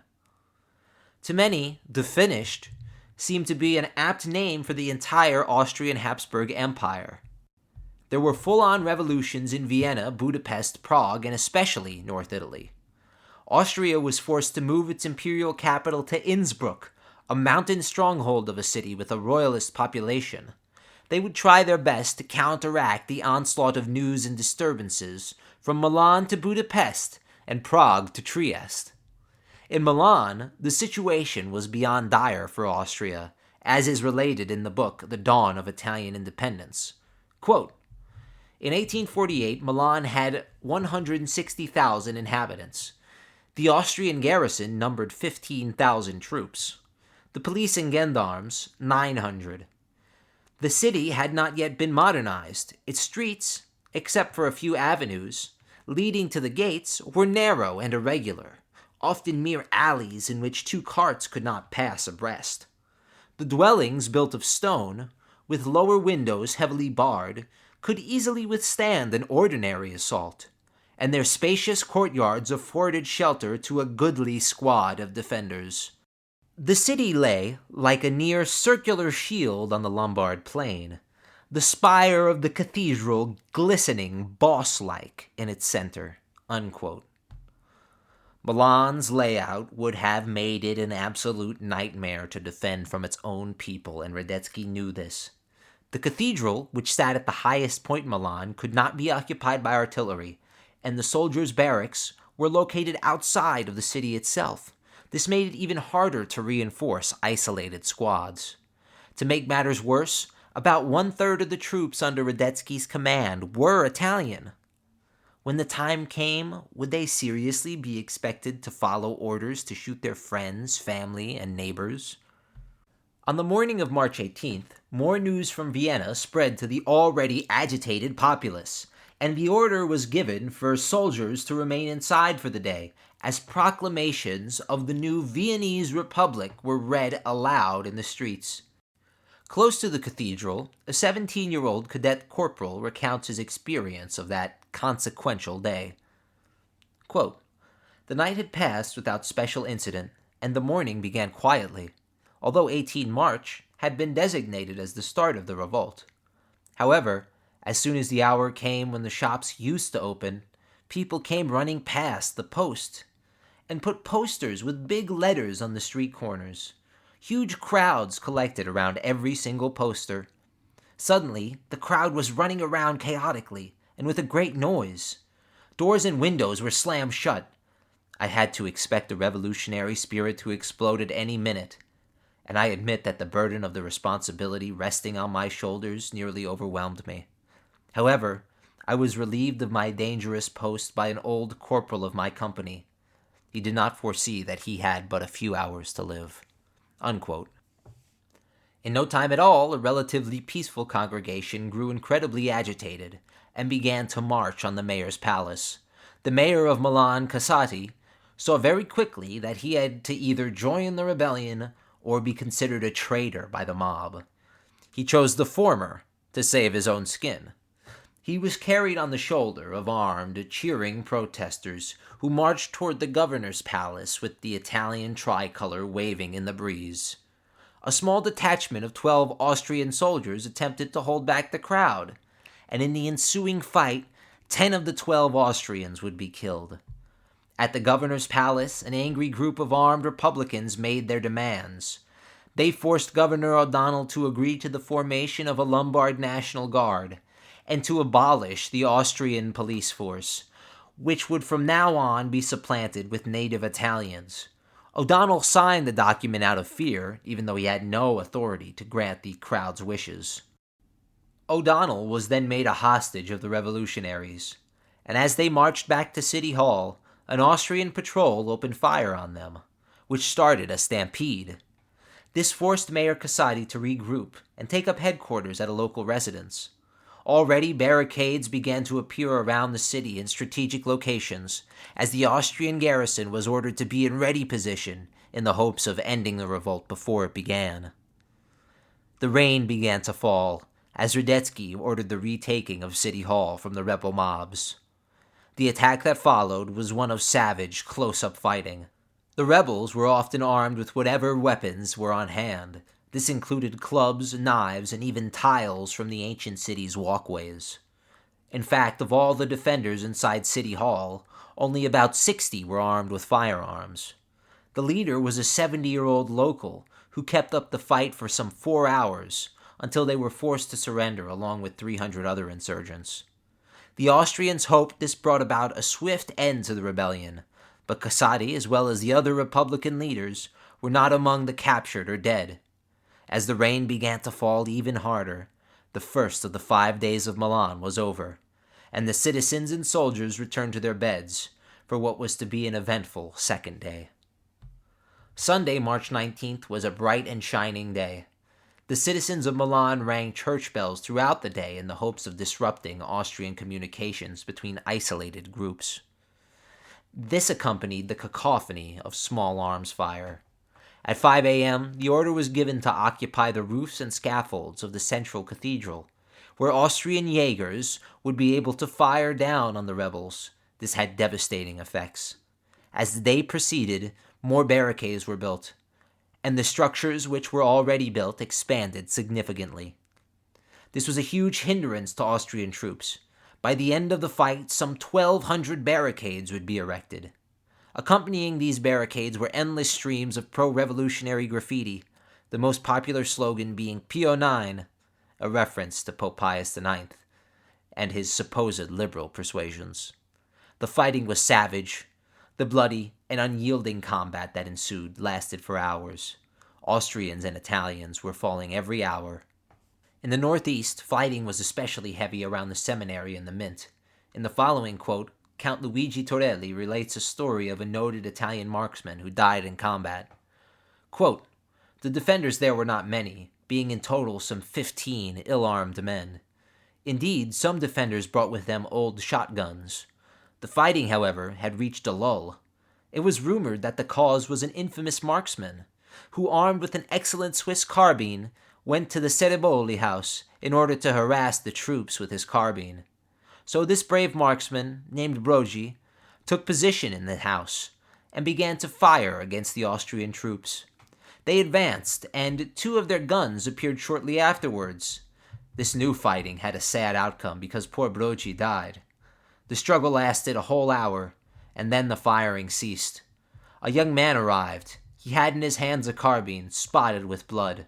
To many, the Finished seemed to be an apt name for the entire Austrian Habsburg Empire. there were full-on revolutions in Vienna, Budapest, Prague, and especially North Italy. Austria was forced to move its imperial capital to Innsbruck, a mountain stronghold of a city with a royalist population. They would try their best to counteract the onslaught of news and disturbances from Milan to Budapest and Prague to Trieste. In Milan, the situation was beyond dire for Austria, as is related in the book The Dawn of Italian Independence. Quote, in 1848, Milan had 160,000 inhabitants. The Austrian garrison numbered 15,000 troops. The police and gendarmes, 900. The city had not yet been modernized. Its streets, except for a few avenues, leading to the gates, were narrow and irregular, often mere alleys in which two carts could not pass abreast. The dwellings, built of stone, with lower windows heavily barred, could easily withstand an ordinary assault, and their spacious courtyards afforded shelter to a goodly squad of defenders. The city lay like a near circular shield on the Lombard plain, the spire of the cathedral glistening boss-like in its center. Unquote. Milan's layout would have made it an absolute nightmare to defend from its own people, and Radetzky knew this. The cathedral, which sat at the highest point in Milan, could not be occupied by artillery, and the soldiers' barracks were located outside of the city itself. This made it even harder to reinforce isolated squads. To make matters worse, about 1/3 of the troops under Radetzky's command were Italian. When the time came, would they seriously be expected to follow orders to shoot their friends, family, and neighbors? On the morning of March 18th, more news from Vienna spread to the already agitated populace, and the order was given for soldiers to remain inside for the day, as proclamations of the new Viennese Republic were read aloud in the streets. Close to the cathedral, a 17-year-old cadet corporal recounts his experience of that consequential day. Quote, the night had passed without special incident, and the morning began quietly, although 18 March had been designated as the start of the revolt. However, as soon as the hour came when the shops used to open, people came running past the post and put posters with big letters on the street corners. Huge crowds collected around every single poster. Suddenly, the crowd was running around chaotically and with a great noise. Doors and windows were slammed shut. I had to expect the revolutionary spirit to explode at any minute, and I admit that the burden of the responsibility resting on my shoulders nearly overwhelmed me. However, I was relieved of my dangerous post by an old corporal of my company. He did not foresee that he had but a few hours to live. Unquote. In no time at all, a relatively peaceful congregation grew incredibly agitated and began to march on the mayor's palace. The mayor of Milan, Casati, saw very quickly that he had to either join the rebellion or be considered a traitor by the mob. He chose the former to save his own skin. He was carried on the shoulder of armed, cheering protesters who marched toward the governor's palace with the Italian tricolor waving in the breeze. A small detachment of 12 Austrian soldiers attempted to hold back the crowd, and in the ensuing fight, 10 of the 12 Austrians would be killed. At the governor's palace, an angry group of armed Republicans made their demands. They forced Governor O'Donnell to agree to the formation of a Lombard National Guard, and to abolish the Austrian police force, which would from now on be supplanted with native Italians. O'Donnell signed the document out of fear, even though he had no authority to grant the crowd's wishes. O'Donnell was then made a hostage of the revolutionaries, and as they marched back to City Hall, an Austrian patrol opened fire on them, which started a stampede. This forced Mayor Casati to regroup and take up headquarters at a local residence. Already barricades began to appear around the city in strategic locations, as the Austrian garrison was ordered to be in ready position in the hopes of ending the revolt before it began. The rain began to fall, as Radetzky ordered the retaking of City Hall from the rebel mobs. The attack that followed was one of savage, close-up fighting. The rebels were often armed with whatever weapons were on hand. This included clubs, knives, and even tiles from the ancient city's walkways. In fact, of all the defenders inside City Hall, only about 60 were armed with firearms. The leader was a 70-year-old local who kept up the fight for some 4 hours until they were forced to surrender along with 300 other insurgents. The Austrians hoped this brought about a swift end to the rebellion, but Casati, as well as the other Republican leaders, were not among the captured or dead. As the rain began to fall even harder, the first of the 5 days of Milan was over, and the citizens and soldiers returned to their beds for what was to be an eventful second day. Sunday, March 19th, was a bright and shining day. The citizens of Milan rang church bells throughout the day in the hopes of disrupting Austrian communications between isolated groups. This accompanied the cacophony of small arms fire. At 5 a.m., the order was given to occupy the roofs and scaffolds of the central cathedral, where Austrian Jaegers would be able to fire down on the rebels. This had devastating effects. As the day proceeded, more barricades were built, and the structures which were already built expanded significantly. This was a huge hindrance to Austrian troops. By the end of the fight, some 1,200 barricades would be erected. Accompanying these barricades were endless streams of pro-revolutionary graffiti, the most popular slogan being Pio IX, a reference to Pope Pius IX and his supposed liberal persuasions. The fighting was savage. The bloody and unyielding combat that ensued lasted for hours. Austrians and Italians were falling every hour. In the northeast, fighting was especially heavy around the seminary and the Mint. In the following quote, Count Luigi Torelli relates a story of a noted Italian marksman who died in combat. Quote, the defenders there were not many, being in total some 15 ill-armed men. Indeed, some defenders brought with them old shotguns. The fighting, however, had reached a lull. It was rumored that the cause was an infamous marksman, who, armed with an excellent Swiss carbine, went to the Cereboli house in order to harass the troops with his carbine. So this brave marksman, named Brogi, took position in the house and began to fire against the Austrian troops. They advanced, and 2 of their guns appeared shortly afterwards. This new fighting had a sad outcome because poor Brogi died. The struggle lasted a whole hour, and then the firing ceased. A young man arrived. He had in his hands a carbine, spotted with blood.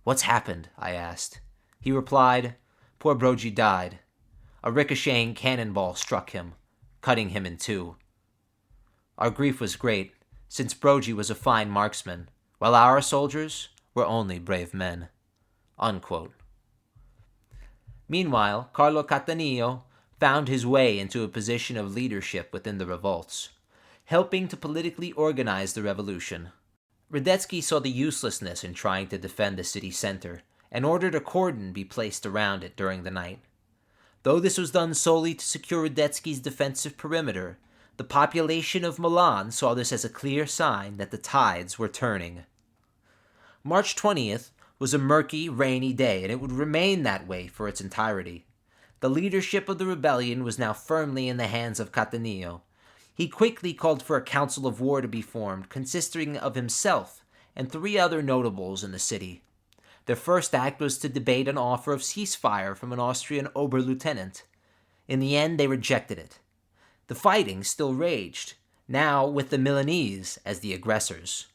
What's happened? I asked. He replied, poor Brogi died. A ricocheting cannonball struck him, cutting him in 2. Our grief was great, since Brogi was a fine marksman, while our soldiers were only brave men. Unquote. Meanwhile, Carlo Cattaneo found his way into a position of leadership within the revolts, helping to politically organize the revolution. Radetzky saw the uselessness in trying to defend the city center and ordered a cordon be placed around it during the night. Though this was done solely to secure Radetzky's defensive perimeter, the population of Milan saw this as a clear sign that the tides were turning. March 20th was a murky, rainy day, and it would remain that way for its entirety. The leadership of the rebellion was now firmly in the hands of Cattaneo. He quickly called for a council of war to be formed, consisting of himself and 3 other notables in the city. Their first act was to debate an offer of ceasefire from an Austrian Oberlieutenant. In the end, they rejected it. The fighting still raged, now with the Milanese as the aggressors.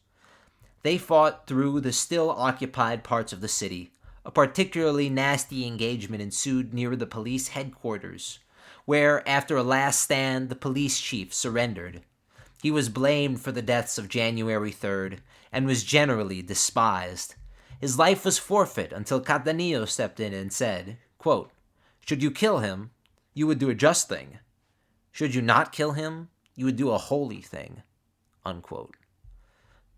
They fought through the still occupied parts of the city. A particularly nasty engagement ensued near the police headquarters, where, after a last stand, the police chief surrendered. He was blamed for the deaths of January 3rd and was generally despised. His life was forfeit until Cattaneo stepped in and said, quote, should you kill him, you would do a just thing. Should you not kill him, you would do a holy thing. Unquote.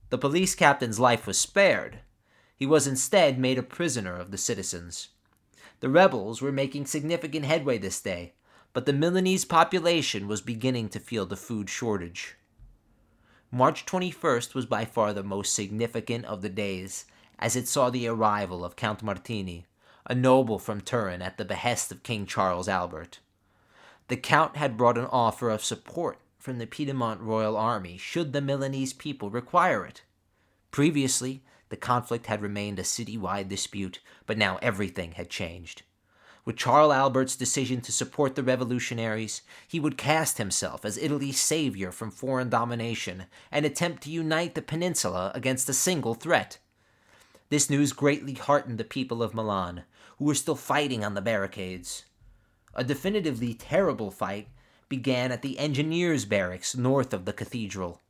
The police captain's life was spared. He was instead made a prisoner of the citizens. The rebels were making significant headway this day, but the Milanese population was beginning to feel the food shortage. March 21st was by far the most significant of the days, as it saw the arrival of Count Martini, a noble from Turin at the behest of King Charles Albert. The Count had brought an offer of support from the Piedmont Royal Army should the Milanese people require it. Previously, the conflict had remained a citywide dispute, but now everything had changed. With Charles Albert's decision to support the revolutionaries, he would cast himself as Italy's savior from foreign domination and attempt to unite the peninsula against a single threat. This news greatly heartened the people of Milan, who were still fighting on the barricades. A definitively terrible fight began at the engineers' barracks north of the cathedral.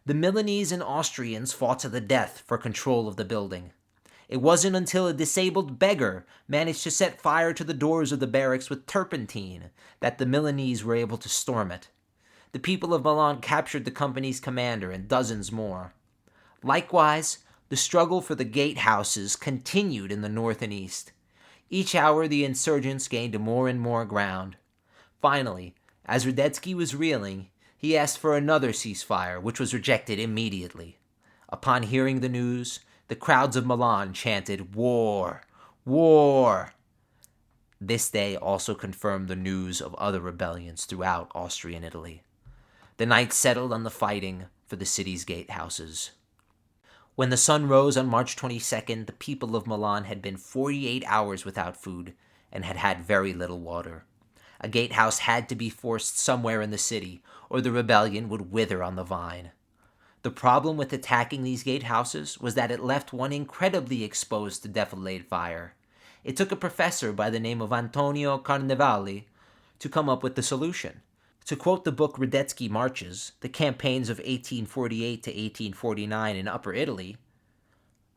The Milanese and Austrians fought to the death for control of the building. It wasn't until a disabled beggar managed to set fire to the doors of the barracks with turpentine that the Milanese were able to storm it. The people of Milan captured the company's commander and dozens more. Likewise, the struggle for the gatehouses continued in the north and east. Each hour the insurgents gained more and more ground. Finally, as Radetzky was reeling, he asked for another ceasefire, which was rejected immediately. Upon hearing the news, the crowds of Milan chanted, "War! War!" This day also confirmed the news of other rebellions throughout Austrian Italy. The night settled on the fighting for the city's gatehouses. When the sun rose on March 22nd, the people of Milan had been 48 hours without food and had had very little water. A gatehouse had to be forced somewhere in the city, or the rebellion would wither on the vine. The problem with attacking these gatehouses was that it left one incredibly exposed to defilade fire. It took a professor by the name of Antonio Carnevali to come up with the solution. To quote the book Radetzky Marches, the campaigns of 1848 to 1849 in Upper Italy,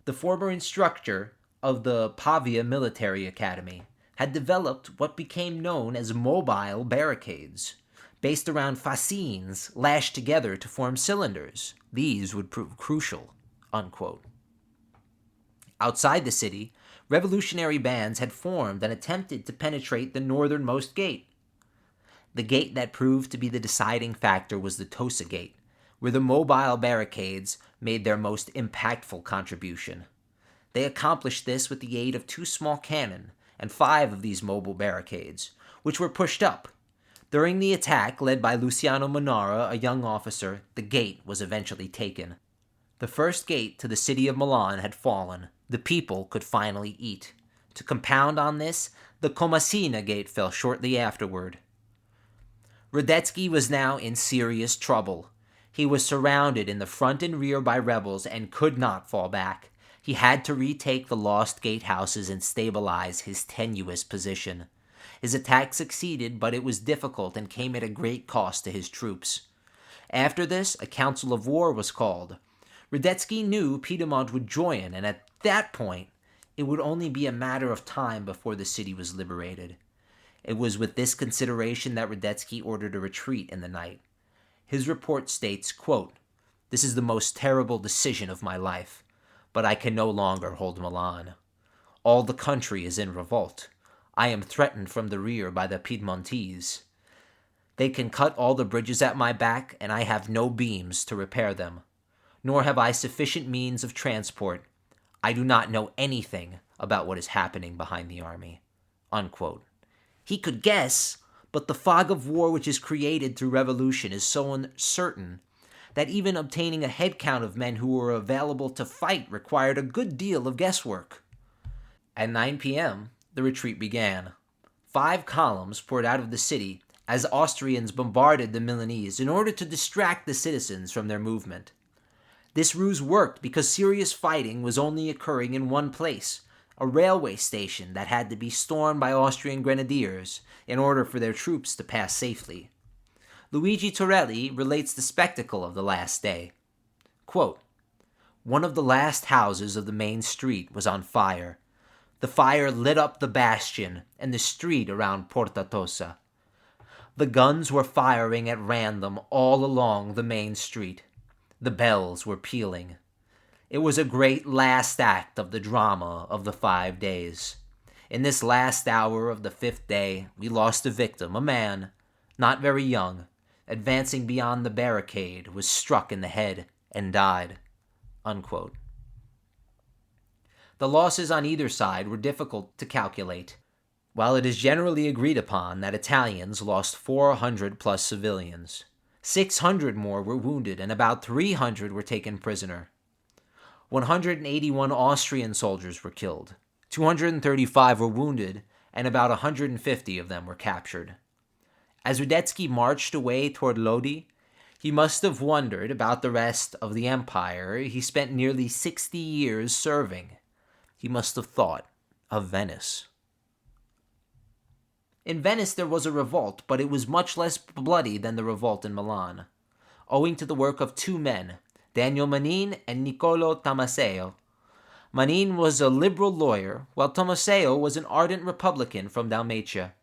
the former instructor of the Pavia Military Academy had developed what became known as mobile barricades, based around fascines lashed together to form cylinders. These would prove crucial, unquote. Outside the city, revolutionary bands had formed and attempted to penetrate the northernmost gate. The gate that proved to be the deciding factor was the Tosa Gate, where the mobile barricades made their most impactful contribution. They accomplished this with the aid of 2 small cannon and 5 of these mobile barricades, which were pushed up. During the attack, led by Luciano Manara, a young officer, the gate was eventually taken. The first gate to the city of Milan had fallen. The people could finally eat. To compound on this, the Comasina Gate fell shortly afterward. Radetzky was now in serious trouble. He was surrounded in the front and rear by rebels and could not fall back. He had to retake the lost gatehouses and stabilize his tenuous position. His attack succeeded, but it was difficult and came at a great cost to his troops. After this, a council of war was called. Radetzky knew Piedmont would join, and at that point, it would only be a matter of time before the city was liberated. It was with this consideration that Radetzky ordered a retreat in the night. His report states, quote, "This is the most terrible decision of my life, but I can no longer hold Milan. All the country is in revolt. I am threatened from the rear by the Piedmontese. They can cut all the bridges at my back, and I have no beams to repair them. Nor have I sufficient means of transport. I do not know anything about what is happening behind the army." Unquote. He could guess, but the fog of war which is created through revolution is so uncertain that even obtaining a head count of men who were available to fight required a good deal of guesswork. At 9 p.m., the retreat began. 5 columns poured out of the city as Austrians bombarded the Milanese in order to distract the citizens from their movement. This ruse worked because serious fighting was only occurring in one place, a railway station that had to be stormed by Austrian grenadiers in order for their troops to pass safely. Luigi Torelli relates the spectacle of the last day. Quote, "One of the last houses of the main street was on fire. The fire lit up the bastion and the street around Porta Tosa. The guns were firing at random all along the main street. The bells were pealing. It was a great last act of the drama of the 5 days. In this last hour of the 5th day, we lost a victim, a man, not very young, advancing beyond the barricade, was struck in the head and died." Unquote. The losses on either side were difficult to calculate, while it is generally agreed upon that Italians lost 400 plus civilians. 600 more were wounded and about 300 were taken prisoner. 181 Austrian soldiers were killed, 235 were wounded, and about 150 of them were captured. As Radetzky marched away toward Lodi, he must have wondered about the rest of the empire he spent nearly 60 years serving. He must have thought of Venice. In Venice there was a revolt, but it was much less bloody than the revolt in Milan. Owing to the work of two men, Daniel Manin and Niccolo Tomaseo. Manin was a liberal lawyer, while Tomaseo was an ardent Republican from Dalmatia.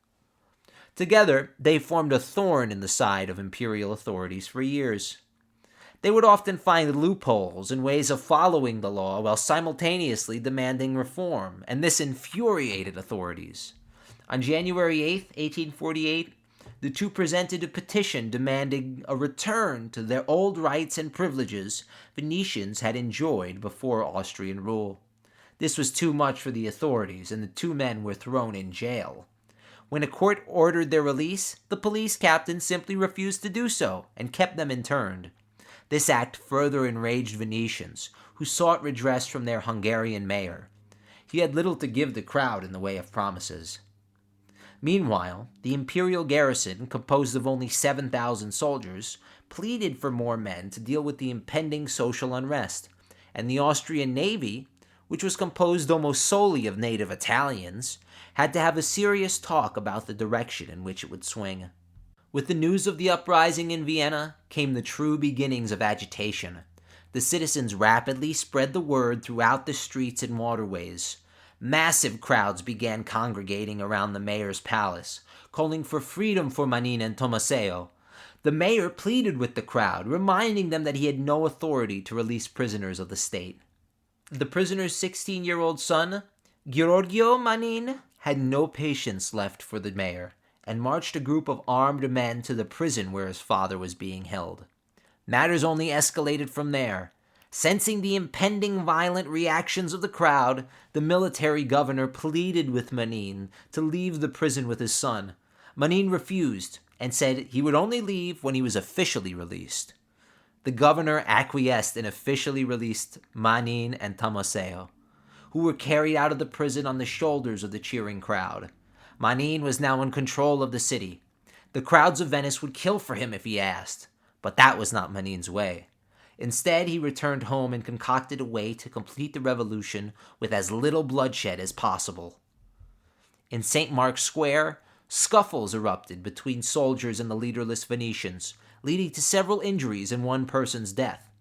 Together, they formed a thorn in the side of imperial authorities for years. They would often find loopholes and ways of following the law while simultaneously demanding reform, and this infuriated authorities. On January 8, 1848, the two presented a petition demanding a return to their old rights and privileges Venetians had enjoyed before Austrian rule. This was too much for the authorities, and the two men were thrown in jail. When a court ordered their release, the police captain simply refused to do so and kept them interned. This act further enraged Venetians, who sought redress from their Hungarian mayor. He had little to give the crowd in the way of promises. Meanwhile, the imperial garrison, composed of only 7,000 soldiers, pleaded for more men to deal with the impending social unrest, and the Austrian navy, which was composed almost solely of native Italians, had to have a serious talk about the direction in which it would swing. With the news of the uprising in Vienna came the true beginnings of agitation. The citizens rapidly spread the word throughout the streets and waterways. Massive crowds began congregating around the mayor's palace, calling for freedom for Manin and Tomaseo. The mayor pleaded with the crowd, reminding them that he had no authority to release prisoners of the state. The prisoner's 16-year-old son, Giorgio Manin, had no patience left for the mayor, and marched a group of armed men to the prison where his father was being held. Matters only escalated from there. Sensing the impending violent reactions of the crowd, the military governor pleaded with Manin to leave the prison with his son. Manin refused and said he would only leave when he was officially released. The governor acquiesced and officially released Manin and Tomaseo, who were carried out of the prison on the shoulders of the cheering crowd. Manin was now in control of the city. The crowds of Venice would kill for him if he asked, but that was not Manin's way. Instead, he returned home and concocted a way to complete the revolution with as little bloodshed as possible. In St. Mark's Square, scuffles erupted between soldiers and the leaderless Venetians, leading to several injuries and one person's death.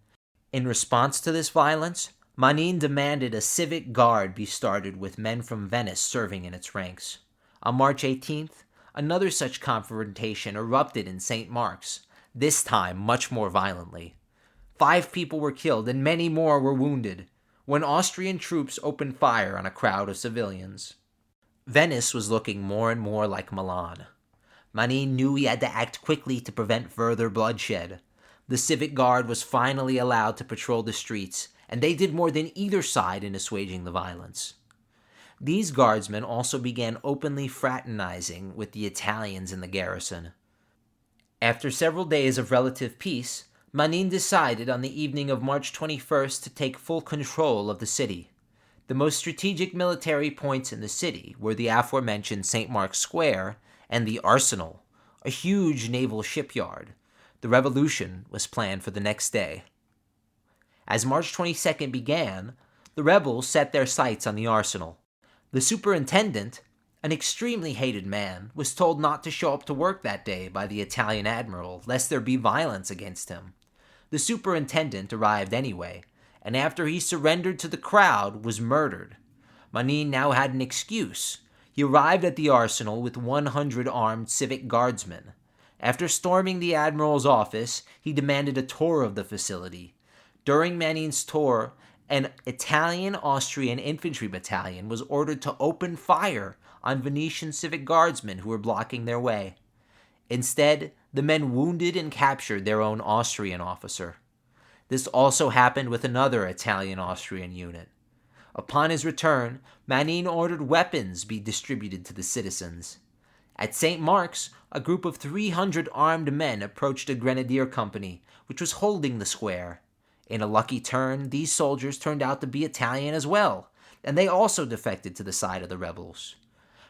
In response to this violence, Manin demanded a civic guard be started with men from Venice serving in its ranks. On March 18th, another such confrontation erupted in St. Mark's, this time much more violently. 5 people were killed and many more were wounded when Austrian troops opened fire on a crowd of civilians. Venice was looking more and more like Milan. Manin knew he had to act quickly to prevent further bloodshed. The civic guard was finally allowed to patrol the streets, and they did more than either side in assuaging the violence. These guardsmen also began openly fraternizing with the Italians in the garrison. After several days of relative peace, Manin decided on the evening of March 21st to take full control of the city. The most strategic military points in the city were the aforementioned St. Mark's Square and the Arsenal, a huge naval shipyard. The revolution was planned for the next day. As March 22nd began, the rebels set their sights on the Arsenal. The superintendent, an extremely hated man, was told not to show up to work that day by the Italian admiral, lest there be violence against him. The superintendent arrived anyway, and after he surrendered to the crowd, was murdered. Manin now had an excuse. He arrived at the arsenal with 100 armed civic guardsmen. After storming the admiral's office, he demanded a tour of the facility. During Manin's tour, an Italian-Austrian infantry battalion was ordered to open fire on Venetian civic guardsmen who were blocking their way. Instead, the men wounded and captured their own Austrian officer. This also happened with another Italian-Austrian unit. Upon his return, Manin ordered weapons be distributed to the citizens. At St. Mark's, a group of 300 armed men approached a grenadier company, which was holding the square. In a lucky turn, these soldiers turned out to be Italian as well, and they also defected to the side of the rebels.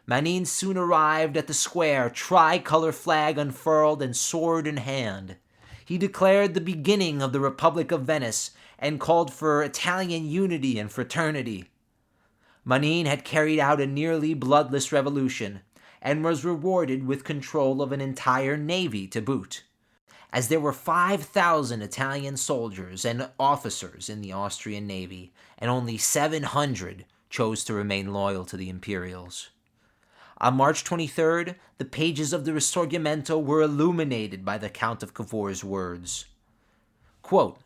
Manin soon arrived at the square, tricolor flag unfurled and sword in hand. He declared the beginning of the Republic of Venice and called for Italian unity and fraternity. Manin had carried out a nearly bloodless revolution and was rewarded with control of an entire navy to boot, as there were 5,000 Italian soldiers and officers in the Austrian navy, and only 700 chose to remain loyal to the Imperials. On March 23rd, the pages of the Risorgimento were illuminated by the Count of Cavour's words. Quote,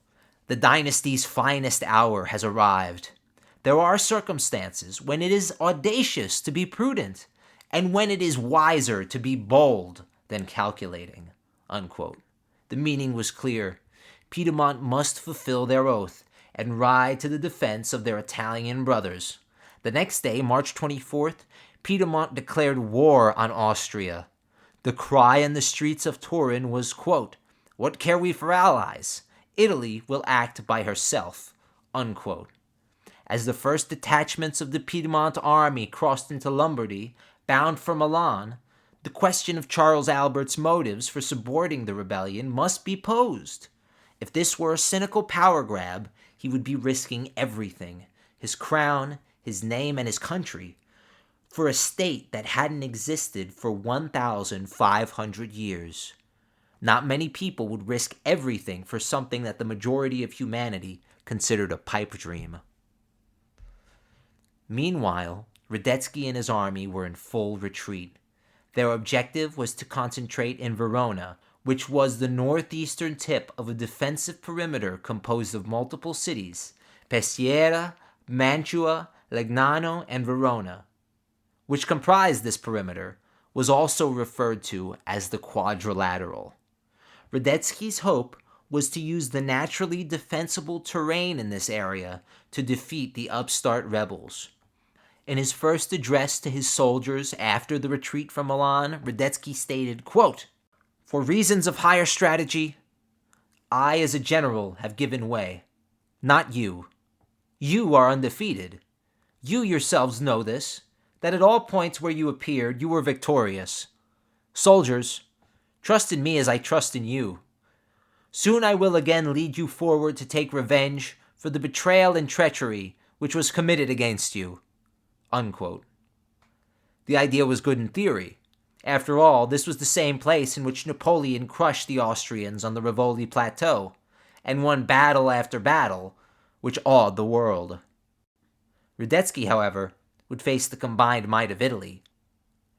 "The dynasty's finest hour has arrived. There are circumstances when it is audacious to be prudent, and when it is wiser to be bold than calculating." Unquote. The meaning was clear. Piedmont must fulfill their oath and ride to the defense of their Italian brothers. The next day, March 24th, Piedmont declared war on Austria. The cry in the streets of Turin was, quote, "What care we for allies? Italy will act by herself." Unquote. As the first detachments of the Piedmont army crossed into Lombardy, bound for Milan, the question of Charles Albert's motives for supporting the rebellion must be posed. If this were a cynical power grab, he would be risking everything, his crown, his name, and his country, for a state that hadn't existed for 1,500 years. Not many people would risk everything for something that the majority of humanity considered a pipe dream. Meanwhile, Radetzky and his army were in full retreat. Their objective was to concentrate in Verona, which was the northeastern tip of a defensive perimeter composed of multiple cities, Peschiera, Mantua, Legnano, and Verona, which comprised this perimeter, was also referred to as the Quadrilateral. Radetzky's hope was to use the naturally defensible terrain in this area to defeat the upstart rebels. In his first address to his soldiers after the retreat from Milan, Radetzky stated, quote, "For reasons of higher strategy, I as a general have given way. Not you. You are undefeated. You yourselves know this, that at all points where you appeared, you were victorious. Soldiers, trust in me as I trust in you. Soon I will again lead you forward to take revenge for the betrayal and treachery which was committed against you." Unquote. The idea was good in theory. After all, this was the same place in which Napoleon crushed the Austrians on the Rivoli Plateau, and won battle after battle, which awed the world. Radetzky, however, would face the combined might of Italy.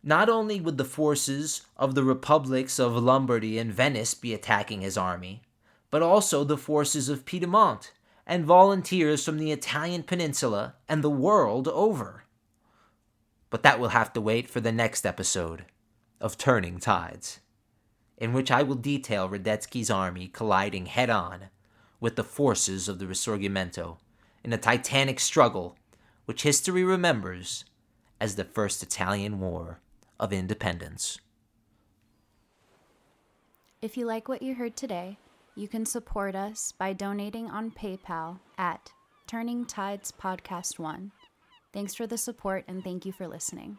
Not only would the forces of the republics of Lombardy and Venice be attacking his army, but also the forces of Piedmont and volunteers from the Italian peninsula and the world over. But that will have to wait for the next episode of Turning Tides, in which I will detail Radetzky's army colliding head-on with the forces of the Risorgimento in a titanic struggle which history remembers as the First Italian War of Independence. If you like what you heard today, you can support us by donating on PayPal at Turning Tides Podcast 1. Thanks for the support and thank you for listening.